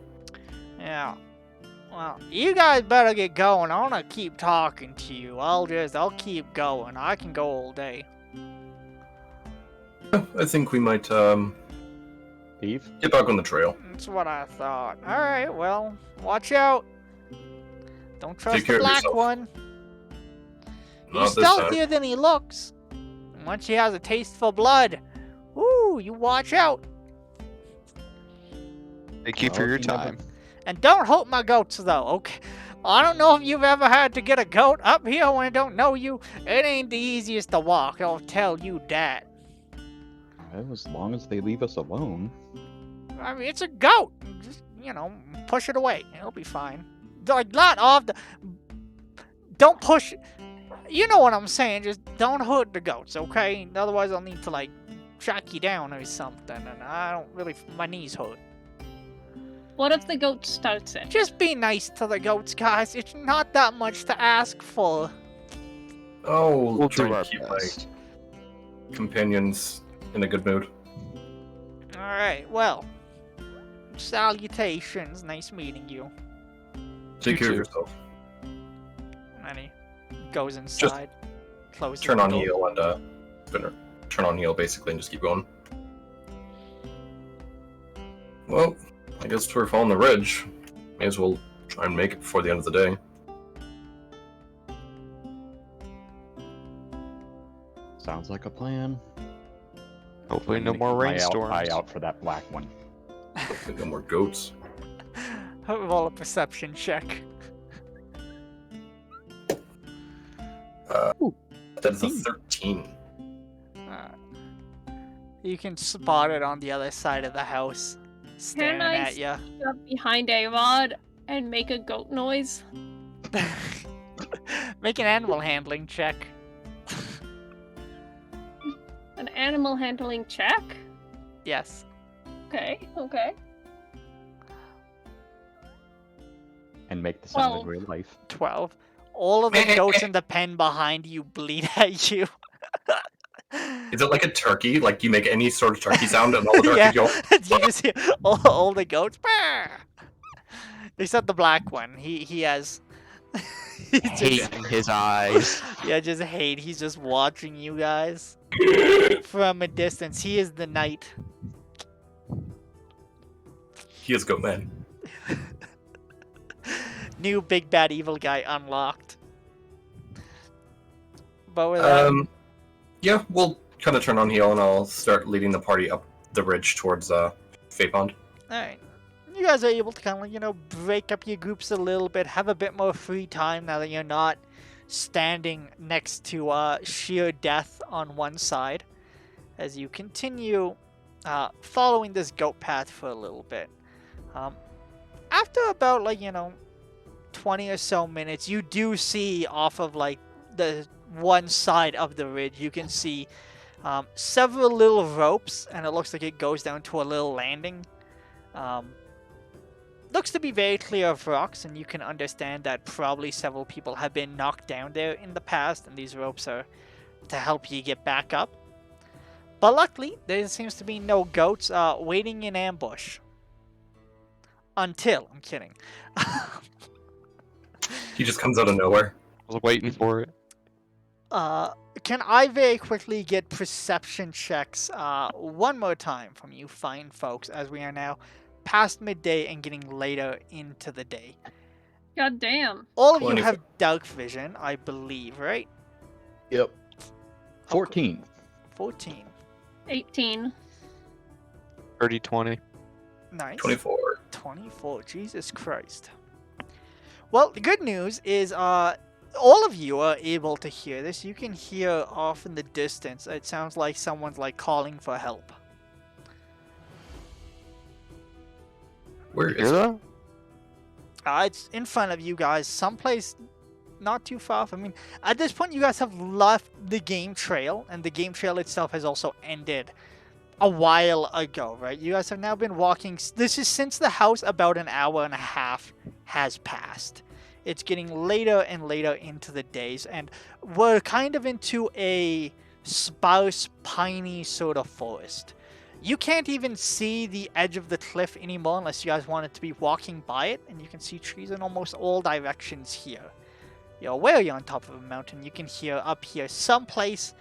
Yeah. Well, you guys better get going. I wanna keep talking to you. I'll keep going. I can go all day. I think we might Eve? get back on the trail. That's what I thought. Alright, well, watch out. Don't trust Take care the of black yourself. one. Not He's this time. stealthier than he looks. And once he has a taste for blood, ooh, you watch out. Thank you Well, for your if you never- time. And don't hurt my goats, though, okay? I don't know if you've ever had to get a goat up here when it don't know you. It ain't the easiest to walk, I'll tell you that. Well, as long as they leave us alone. I mean, it's a goat. Just, you know, push it away. It'll be fine. Like, not off the... Don't push... You know what I'm saying. Just don't hurt the goats, okay? Otherwise, I'll need to, like, track you down or something. And I don't really... My knees hurt. What if the goat starts it? Just be nice to the goats, guys. It's not that much to ask for. Oh, We'll try do and our keep best. my companions in a good mood. Alright, well. Salutations. Nice meeting you. Take You care of too. yourself. And he goes inside. Closes Turn the on door. heel and turn on heel basically and just keep going. Well, I guess we're following the ridge. May as well try and make it before the end of the day. Sounds like a plan. Hopefully, no I'm more gonna keep my rainstorms. Eye out for that black one. Hopefully no more goats. Roll a perception check. That's a 13. You can spot it on the other side of the house, staring I at you. Up behind a rod and make a goat noise. Make an animal handling check. An animal handling check? Yes. Okay, okay. And make the sound in 12. real life. 12. All of the goats in the pen behind you bleed at you. Is it like a turkey? Like you make any sort of turkey sound and all the turkeys Yeah. go. You just hear all the goats. "Bah!" Except the black one. He has. He Hate in his eyes. Yeah, just hate. He's just watching you guys from a distance. He is the knight. He is goat man. New big bad evil guy unlocked. But with that, Yeah, we'll kind of turn on heel and I'll start leading the party up the ridge towards Fey Pond. alright. You guys are able to kind of, you know, break up your groups a little bit, have a bit more free time now that you're not standing next to sheer death on one side. As you continue following this goat path for a little bit. After about, like, you know, 20 or so minutes, you do see off of, like, the one side of the ridge, you can see several little ropes, and it looks like it goes down to a little landing. Looks to be very clear of rocks, and you can understand that probably several people have been knocked down there in the past, and these ropes are to help you get back up. But luckily, there seems to be no goats waiting in ambush. Until, I'm kidding. He just comes out of nowhere. I was waiting for it. Can I very quickly get perception checks one more time from you fine folks, as we are now past midday and getting later into the day. God damn. All of you 24. have dark vision, I believe, right? Yep. 14. 14. 18. 30, 20. Nice. 24. 24. Jesus Christ. Well, the good news is all of you are able to hear this. You can hear off in the distance. It sounds like someone's like calling for help. Where You is hear it? that? It's in front of you guys, someplace not too far. I mean, at this point, you guys have left the game trail, and the game trail itself has also ended a while ago, right? You guys have now been walking. This is since the house about an hour and a half has passed. It's getting later and later into the days, and we're kind of into a sparse, piney sort of forest. You can't even see the edge of the cliff anymore unless you guys wanted to be walking by it, and you can see trees in almost all directions here. You're aware you're on top of a mountain. You can hear up here someplace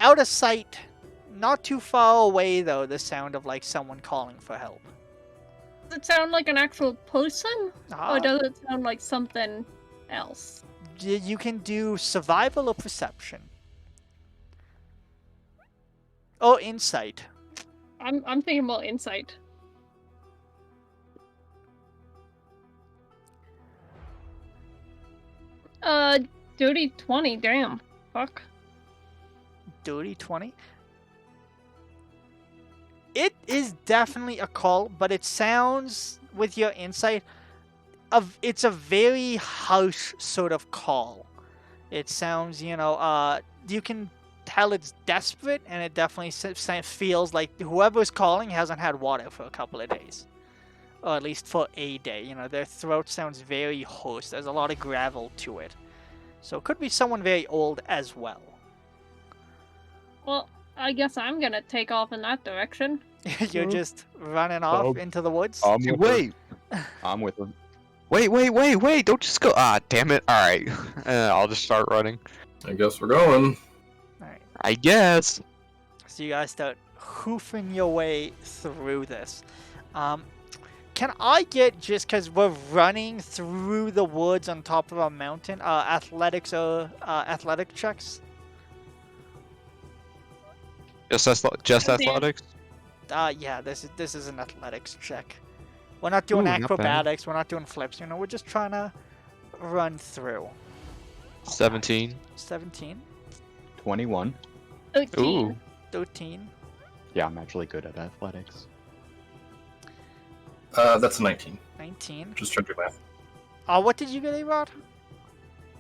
out of sight, not too far away though, the sound of like someone calling for help. Does it sound like an actual person? Ah, Or does it sound like something else? you can do survival or perception. Or insight. I'm thinking about insight. Dirty 20, damn. Fuck. Dirty 20. It is definitely a call, but it sounds, with your insight, it's a very harsh sort of call. It sounds, you can tell it's desperate, and it definitely feels like whoever's calling hasn't had water for a couple of days. Or at least for a day. Their throat sounds very hoarse. There's a lot of gravel to it. So it could be someone very old as well. Well, I guess I'm gonna take off in that direction. You're just running off Oh. into the woods? I'm with Wait, her. I'm with her. wait! Don't just go. Ah, damn it! All right, I'll just start running. I guess we're going. Alright. I guess. So you guys start hoofing your way through this. Can I get, just because we're running through the woods on top of a mountain, athletics or athletic checks? Just Okay. athletics. Yeah, this is an athletics check. We're not doing Ooh, not bad. acrobatics, we're not doing flips, we're just trying to run through. 17. 17, 21. 13. Ooh. 13, Yeah, I'm actually good at athletics. That's a 19. 19. Just trying to do math. What did you get, A-Rod?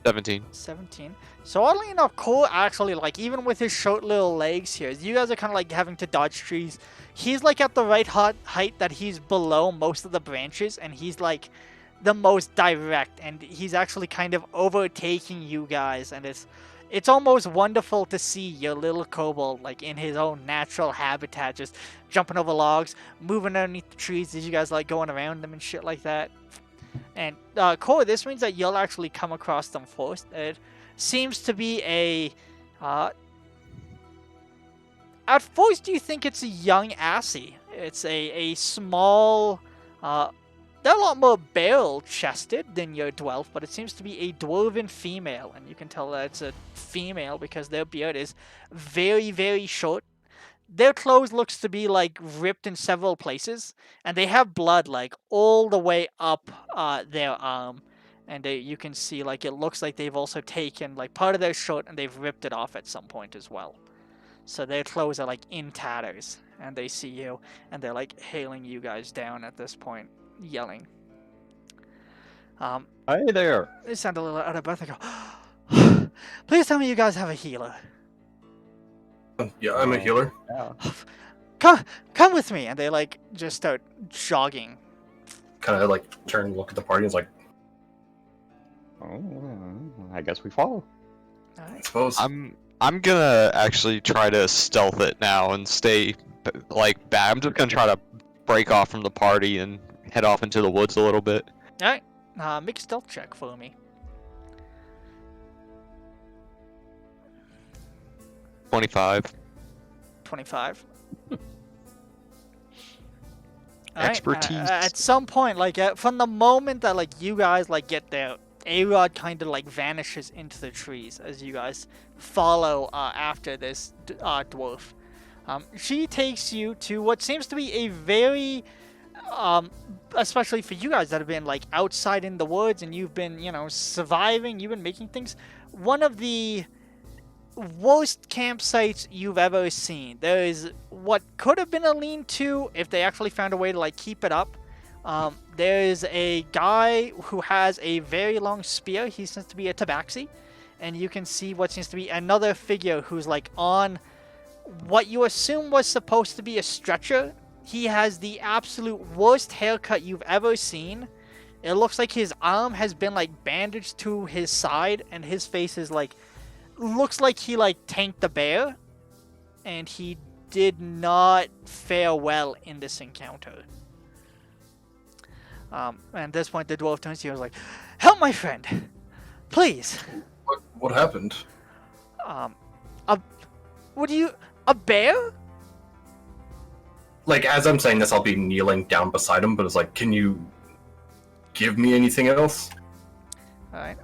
17. 17. So oddly enough, Cole actually, even with his short little legs here, you guys are kind of having to dodge trees. He's at the right height that he's below most of the branches, and he's the most direct, and he's actually kind of overtaking you guys, and it's almost wonderful to see your little kobold in his own natural habitat, just jumping over logs, moving underneath the trees as you guys going around them and shit like that. And Cole, this means that you'll actually come across them first. It seems to be at first you think it's a young Assie. It's a small, they're a lot more barrel-chested than your dwarf, but it seems to be a dwarven female, and you can tell that it's a female because their beard is very, very short. Their clothes looks to be ripped in several places, and they have blood all the way up their arm, and you can see it looks like they've also taken part of their shirt and they've ripped it off at some point as well. So their clothes are in tatters, and they see you, and they're hailing you guys down at this point, yelling. Hey there! They sound a little out of breath. I go, please tell me you guys have a healer. Yeah, I'm a healer. Yeah. Come with me, and they like just start jogging. Kind of like turn and look at the party and is like, Oh, I guess we follow. All I right. suppose. I'm gonna actually try to stealth it now and stay like back. I'm just gonna try to break off from the party and head off into the woods a little bit. All right. Make a stealth check for me. 25. 25. All right, Expertise. at some point, like from the moment that like you guys like get there, A-Rod kind of like vanishes into the trees as you guys follow after this dwarf. She takes you to what seems to be a very, especially for you guys that have been like outside in the woods and you've been, surviving, you've been making things, one of the worst campsites you've ever seen. There is what could have been a lean-to if they actually found a way to like keep it up. There is a guy who has a very long spear. He seems to be a tabaxi, and you can see what seems to be another figure who's like on what you assume was supposed to be a stretcher. He has the absolute worst haircut you've ever seen. It looks like his arm has been like bandaged to his side, and his face is like looks like he like tanked the bear, and he did not fare well in this encounter. And at this point, the dwarf turns to you and is like, "Help my friend, please." What happened? A bear? Like, as I'm saying this, I'll be kneeling down beside him, but it's like, can you give me anything else? All right.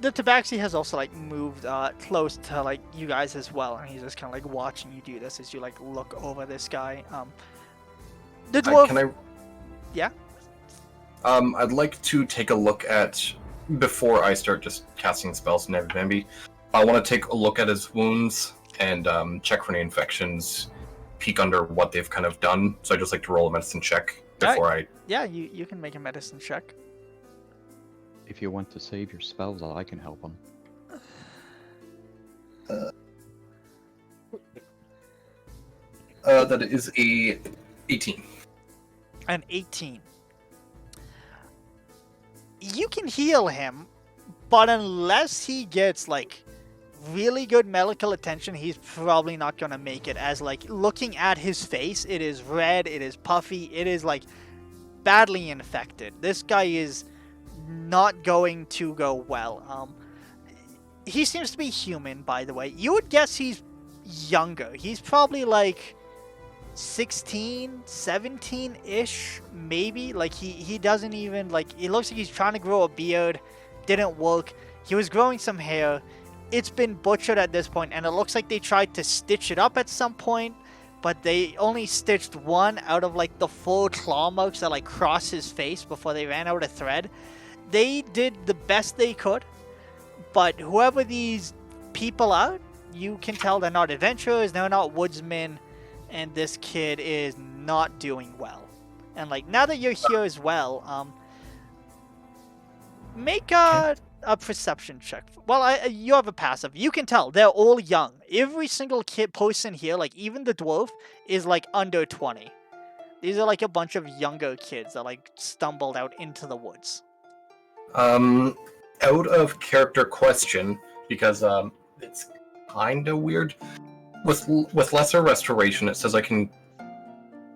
The tabaxi has also like moved close to like you guys as well, and he's just kind of like watching you do this as you like look over this guy. The dwarf. Can I? Yeah. I'd like to take a look at before I start just casting spells and everything. I want to take a look at his wounds and check for any infections, peek under what they've kind of done. So I just like to roll a medicine check before I. Yeah, you can make a medicine check. If you want to save your spells, I can help them. That is a 18. An 18. You can heal him, but unless he gets like really good medical attention, he's probably not gonna make it. As like looking at his face, it is red, it is puffy, it is like badly infected. This guy is not going to go well. He seems to be human, by the way. You would guess he's younger. He's probably like 16, 17-ish, maybe. Like he doesn't even like. It looks like he's trying to grow a beard. Didn't work. He was growing some hair. It's been butchered at this point, and it looks like they tried to stitch it up at some point, but they only stitched one out of like the 4 claw marks that like cross his face before they ran out of thread. They did the best they could, but whoever these people are, you can tell they're not adventurers, they're not woodsmen, and this kid is not doing well. And like now that you're here as well, make a perception check. Well, you have a passive. You can tell they're all young. Every single person here, like even the dwarf, is like under 20. These are like a bunch of younger kids that like stumbled out into the woods. Out of character question, because it's kind of weird. With lesser restoration, it says I can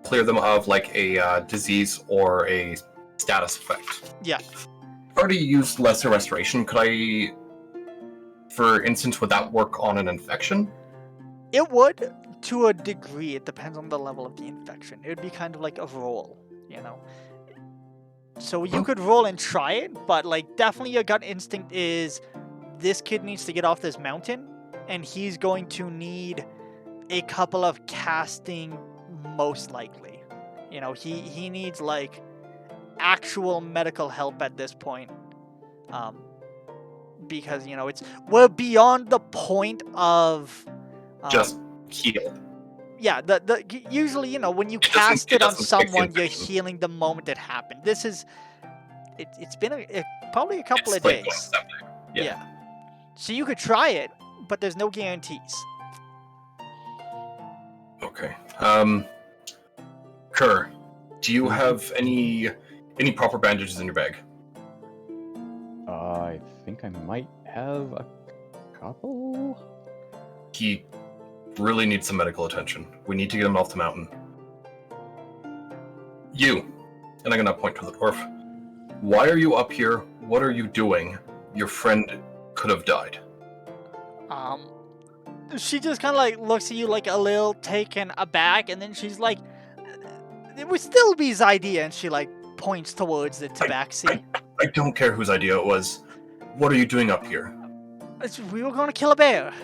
clear them of like a disease or a status effect. Yeah. I've already used lesser restoration. Could I, for instance, would that work on an infection? It would, to a degree. It depends on the level of the infection. It would be kind of like a roll, you know. So you could roll and try it, but like definitely your gut instinct is this kid needs to get off this mountain, and he's going to need a couple of casting, most likely. You know, he needs like actual medical help at this point, because you know we're beyond the point of Just heal. Yeah, usually, you know, when you It doesn't- cast it it on doesn't fix the someone, you're infection. healing the moment it happened. This is, it's been probably a couple It's of like days. Yeah. So you could try it, but there's no guarantees. Okay. Kerr, do you have any proper bandages in your bag? I think I might have a couple. He really needs some medical attention. We need to get him off the mountain. You, and I'm gonna point to the dwarf. Why are you up here? What are you doing? Your friend could have died. She just kind of like looks at you like a little taken aback, and then she's like, "It would still be his idea," and she like points towards the tabaxi. I don't care whose idea it was. What are you doing up here? We were going to kill a bear.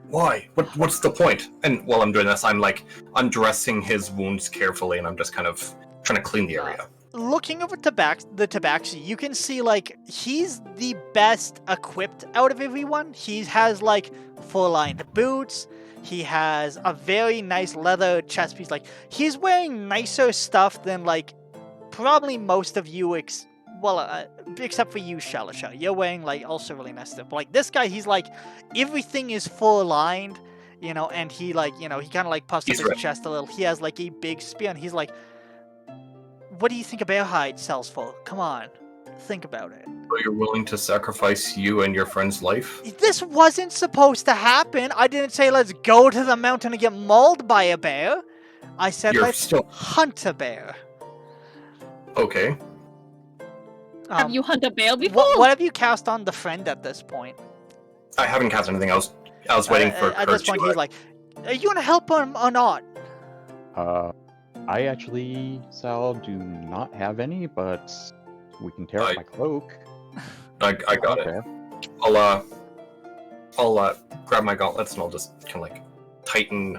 Why? What's the point? And while I'm doing this, I'm like undressing his wounds carefully, and I'm just kind of trying to clean the area. Looking over the tabaxi, you can see like he's the best equipped out of everyone. He has like full-lined boots. He has a very nice leather chest piece. Like he's wearing nicer stuff than like probably most of you. Except for you, Shalasha. You're wearing like also really nice stuff. But like this guy, he's like everything is full-lined, you know, and he like, you know, he kind of like puffs up his chest a little. He has like a big spear, and he's like, what do you think a bear hide sells for? Come on, think about it. So you're willing to sacrifice you and your friend's life? This wasn't supposed to happen. I didn't say let's go to the mountain and get mauled by a bear. I said let's hunt a bear. Okay. Have you hunted a bear before? What have you cast on the friend at this point? I haven't cast anything. I was waiting for at this point, he's like, are you gonna help him or not? I actually, Sal, do not have any, but we can tear up my cloak. I got it. I'll grab my gauntlets and I'll just kind of like tighten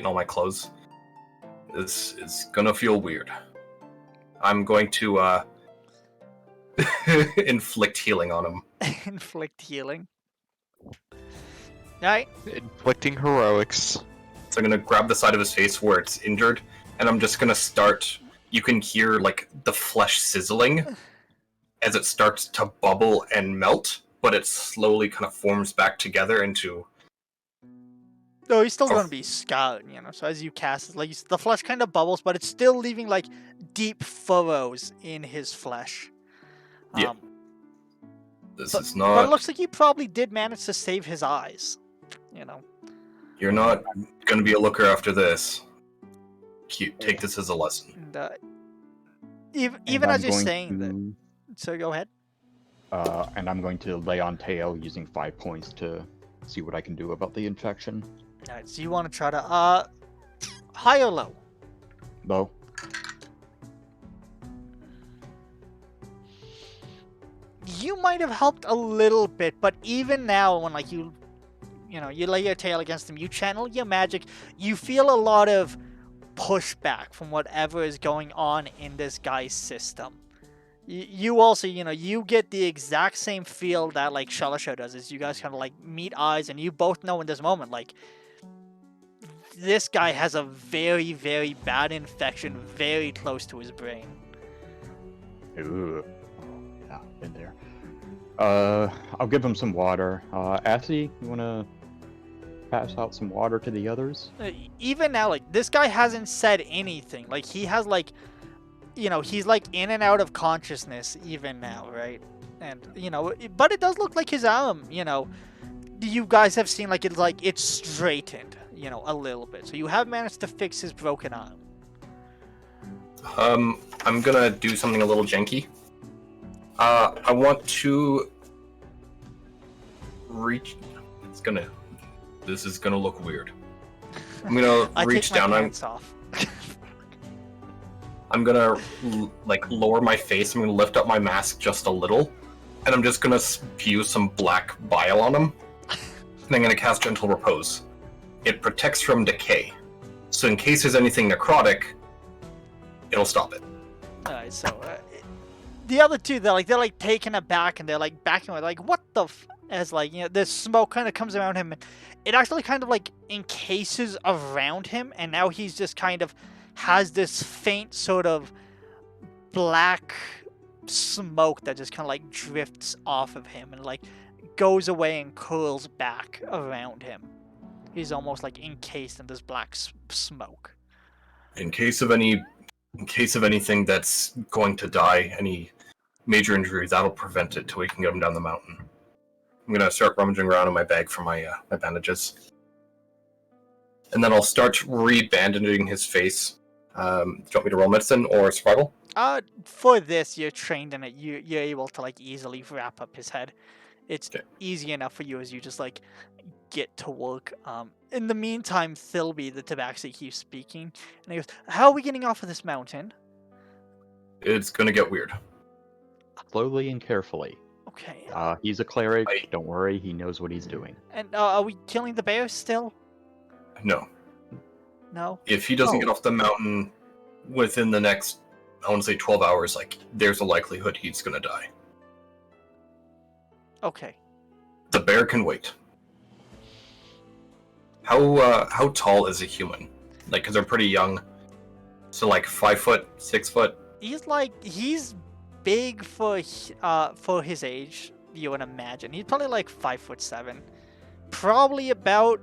all my clothes. This is gonna feel weird. I'm going to inflict healing on him. Inflict healing. Alright. Inflicting heroics. So I'm gonna grab the side of his face where it's injured, and I'm just gonna start. You can hear like the flesh sizzling as it starts to bubble and melt, but it slowly kind of forms back together into. No, he's still gonna be scarred, you know. So as you cast, like the flesh kind of bubbles, but it's still leaving like deep furrows in his flesh. Yeah. This is But not. it looks like you probably did manage to save his eyes. You know. You're not gonna be a looker after this. Take this as a lesson. And, even as you're saying that. So go ahead. And I'm going to lay on tail using 5 points to see what I can do about the infection. Alright, so you want to try to high or low? Low. You might have helped a little bit, but even now, when like you lay your tail against him, you channel your magic, you feel a lot of pushback from whatever is going on in this guy's system. You also, you get the exact same feel that like Shalasha does, is you guys kind of like meet eyes, and you both know in this moment, like, this guy has a very, very bad infection very close to his brain. Ooh. Yeah, been there. I'll give him some water. Assy, you wanna pass out some water to the others? Even now, like, this guy hasn't said anything. Like, he has, like, he's, like, in and out of consciousness even now, right? And, but it does look like his arm, you guys have seen, like, it's straightened, a little bit. So you have managed to fix his broken arm. I'm gonna do something a little janky. I want to reach. This is gonna look weird. I'm gonna reach down. I'm gonna like lower my face. I'm gonna lift up my mask just a little, and I'm just gonna spew some black bile on him. And I'm gonna cast Gentle Repose. It protects from decay, so in case there's anything necrotic, it'll stop it. Alright, so the other two, they're like taken aback, and they're like backing away, like, what the as like, this smoke kind of comes around him, and it actually kind of like encases around him, and now he's just kind of has this faint sort of black smoke that just kind of like drifts off of him and like goes away and curls back around him. He's almost like encased in this black smoke. In case of anything that's going to die, any major injury, that'll prevent it till we can get him down the mountain. I'm gonna start rummaging around in my bag for my bandages, and then I'll start re-bandaging his face. Do you want me to roll medicine or survival? For this, you're trained in it. You're able to like easily wrap up his head. It's Okay. easy enough for you as you just like get to work. In the meantime, Thilby, the tabaxi, keeps speaking, and he goes, "How are we getting off of this mountain?" It's gonna get weird. Slowly and carefully. Okay. He's a cleric. I- Don't worry, he knows what he's doing. And are we killing the bears still? No. No. If he doesn't Oh. get off the mountain within the next, I want to say 12 hours, like, there's a likelihood he's gonna die. Okay. The bear can wait. How tall is a human? Like, because they're pretty young. So, like, 5 foot, 6 foot? He's big for his age. You would imagine he's probably like 5'7", probably about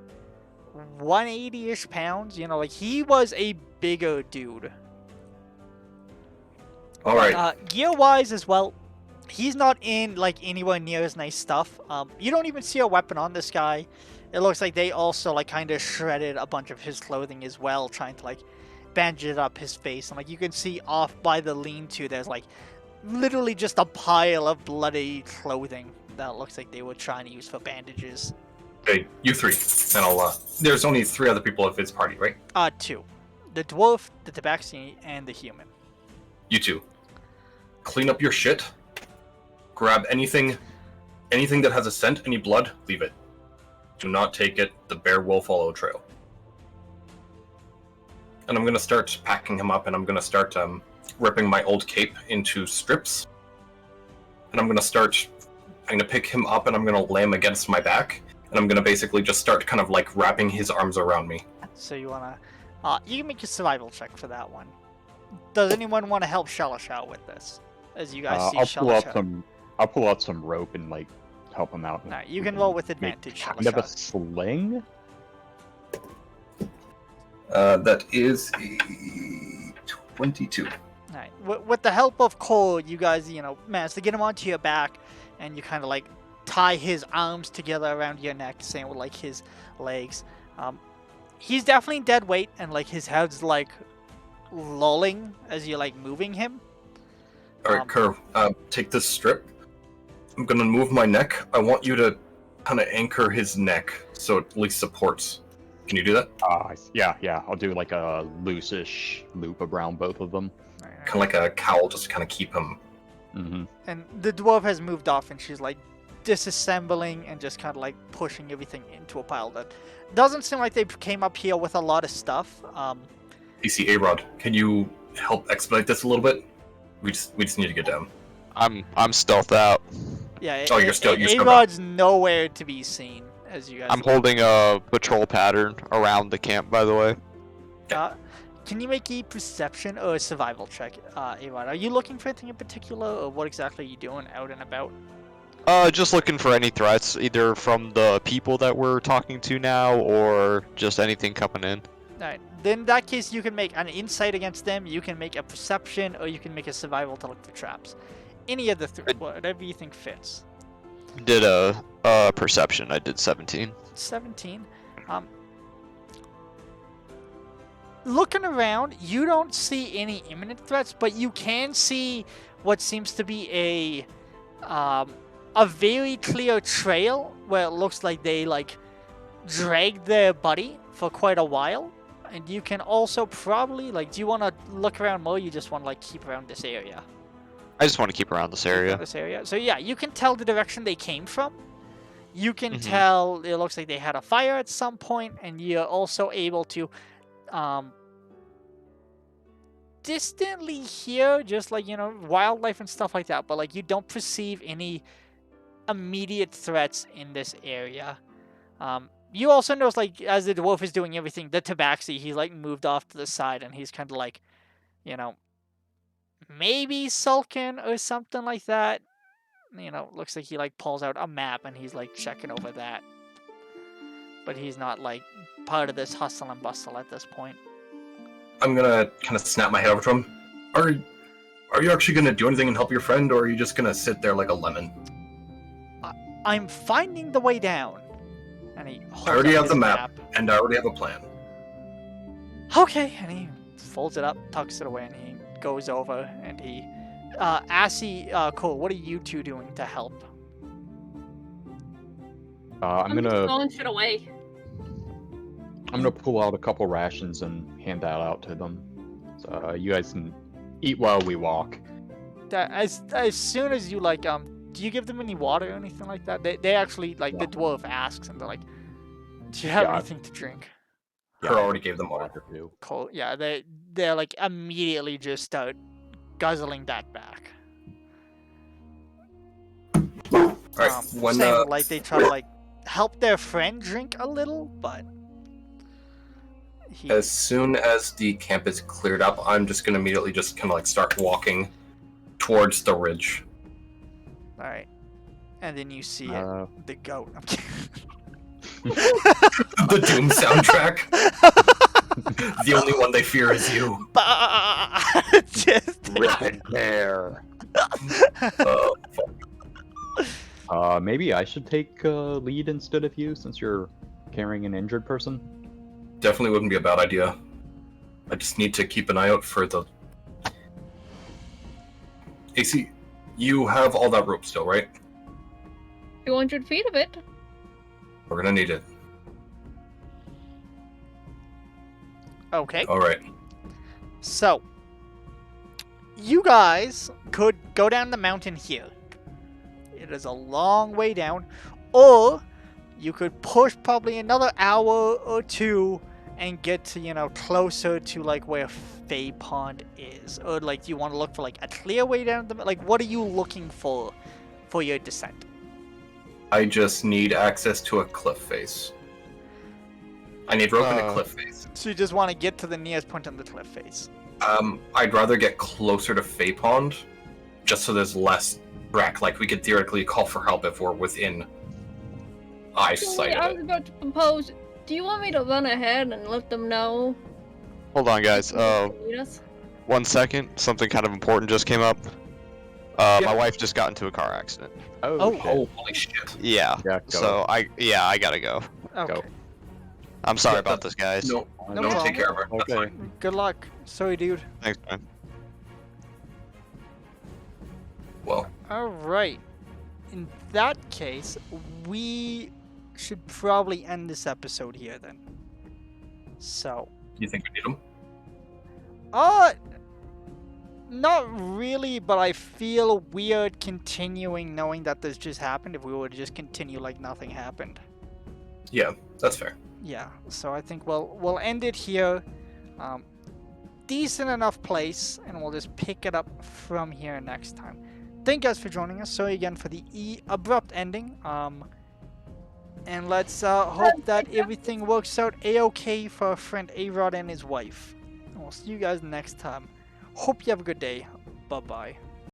180-ish pounds. You know, like he was a bigger dude. Alright. Gear-wise as well, he's not in like anywhere near as nice stuff. You don't even see a weapon on this guy. It looks like they also like kind of shredded a bunch of his clothing as well, trying to like bandage up his face. And like you can see off by the lean-to, there's like literally just a pile of bloody clothing that looks like they were trying to use for bandages. Okay, you three. And I'll, there's only 3 other people of his party, right? 2. The dwarf, the tabaxi, and the human. You two. Clean up your shit. Grab anything that has a scent, any blood, leave it. Do not take it. The bear will follow a trail. And I'm gonna start packing him up, and I'm gonna start ripping my old cape into strips. And I'm gonna pick him up, and I'm gonna lay him against my back, and I'm gonna basically just start kind of like wrapping his arms around me. So you wanna, you can make a survival check for that one. Does anyone want to help Shalash out with this? As you guys see Shalash out. I'll pull out some rope and like help him out. Alright, you can roll with Make advantage, kind of a Shalash. sling. That is a 22. Alright, with the help of Cole, you guys, manage to get him onto your back, and you kind of like tie his arms together around your neck, same with like his legs. He's definitely dead weight, and like his head's like lolling as you're like moving him. Alright, Kerr, take this strip. I'm gonna move my neck. I want you to kind of anchor his neck so it at least supports. Can you do that? Yeah. I'll do like a loose-ish loop around both of them. Kind of like a cowl, just to kind of keep him. Mm-hmm. And the dwarf has moved off, and she's like disassembling and just kind of like pushing everything into a pile. That doesn't seem like they came up here with a lot of stuff. AC A-Rod, can you help expedite this a little bit? We just need to get down. I'm stealthed out. Yeah, Oh, you're still A-Rod's nowhere to be seen, as you guys. I'm holding a patrol pattern around the camp, by the way. Can you make a perception or a survival check, A-Rod? Are you looking for anything in particular, or what exactly are you doing out and about? Just looking for any threats, either from the people that we're talking to now, or just anything coming in. Alright, then in that case, you can make an insight against them, you can make a perception, or you can make a survival to look for traps. Any of the three, whatever you think fits. Did a perception. I did 17. 17. Looking around, you don't see any imminent threats, but you can see what seems to be a very clear trail where it looks like they like dragged their buddy for quite a while. And you can also probably do you want to look around more? Or you just want to keep around this area? I just want to keep around this area. So yeah, you can tell the direction they came from. You can tell it looks like they had a fire at some point, and you're also able to distantly hear just wildlife and stuff like that, but you don't perceive any immediate threats in this area. You also notice as the dwarf is doing everything, the tabaxi, he's moved off to the side, and he's kind of maybe sulking or something like that. you know, looks like he like pulls out a map and he's like checking over that. But he's not like part of this hustle and bustle at this point. I'm gonna kind of snap my head over to him. Are you actually gonna do anything and help your friend, or are you just gonna sit there like a lemon? I'm finding the way down. And he holds I already up have his the map, and I already have a plan. Okay, and he folds it up, tucks it away, and he goes over and he Cole, what are you two doing to help? I'm just gonna throwing shit away. pull out a couple rations and hand that out to them. So you guys can eat while we walk. That as soon as you like do you give them any water or anything like that? They actually like the dwarf asks and they're like, do you have Yeah. anything to drink? Her already gave them water. Too. Cole, yeah, they're like immediately just start guzzling that back. Alright, when same, like they try to like help their friend drink a little, but as soon as the camp is cleared up, I'm just gonna immediately just kind of like start walking towards the ridge. All right, and then you see the goat. I'm kidding. The Doom soundtrack. The only one they fear is you. Just Right there. Maybe I should take lead instead of you, since you're carrying an injured person. Definitely wouldn't be a bad idea. I just need to keep an eye out for the... AC, you have all that rope still, right? 200 feet of it. We're gonna need it. Okay. Alright. So, you guys could go down the mountain here. It is a long way down. Or, you could push probably another hour or two and get to, you know, closer to, like, where Fey Pond is. Or, like, you want to look for, like, a clear way down the... Like, what are you looking for your descent? I just need access to a cliff face. I need rope and a cliff face. So you just want to get to the nearest point on the cliff face. I'd rather get closer to Fey Pond, just so there's less wreck. Like, we could theoretically call for help if we're within eyesight I of was it. about to propose, do you want me to run ahead and let them know? Hold on, guys. Need us? 1 second. Something kind of important just came up. Yeah. My wife just got into a car accident. Oh. shit. Oh, holy shit. Yeah. Yeah, go. So I gotta go. Okay. Go. I'm sorry Yeah, about this, guys. No, No no, problem. take care of her. That's Okay. fine. Good luck. Sorry, dude. Thanks, man. Well, Alright. In that case, we should probably end this episode here then. So, you think we need them? not really, but I feel weird continuing knowing that this just happened if we were to just continue like nothing happened. Yeah, that's fair. Yeah, so I think we'll end it here. Decent enough place, and we'll just pick it up from here next time. Thank you guys for joining us. Sorry again for the abrupt ending. And let's hope that everything works out a-okay for our friend A-Rod and his wife. And we'll see you guys next time. Hope you have a good day. Bye-bye.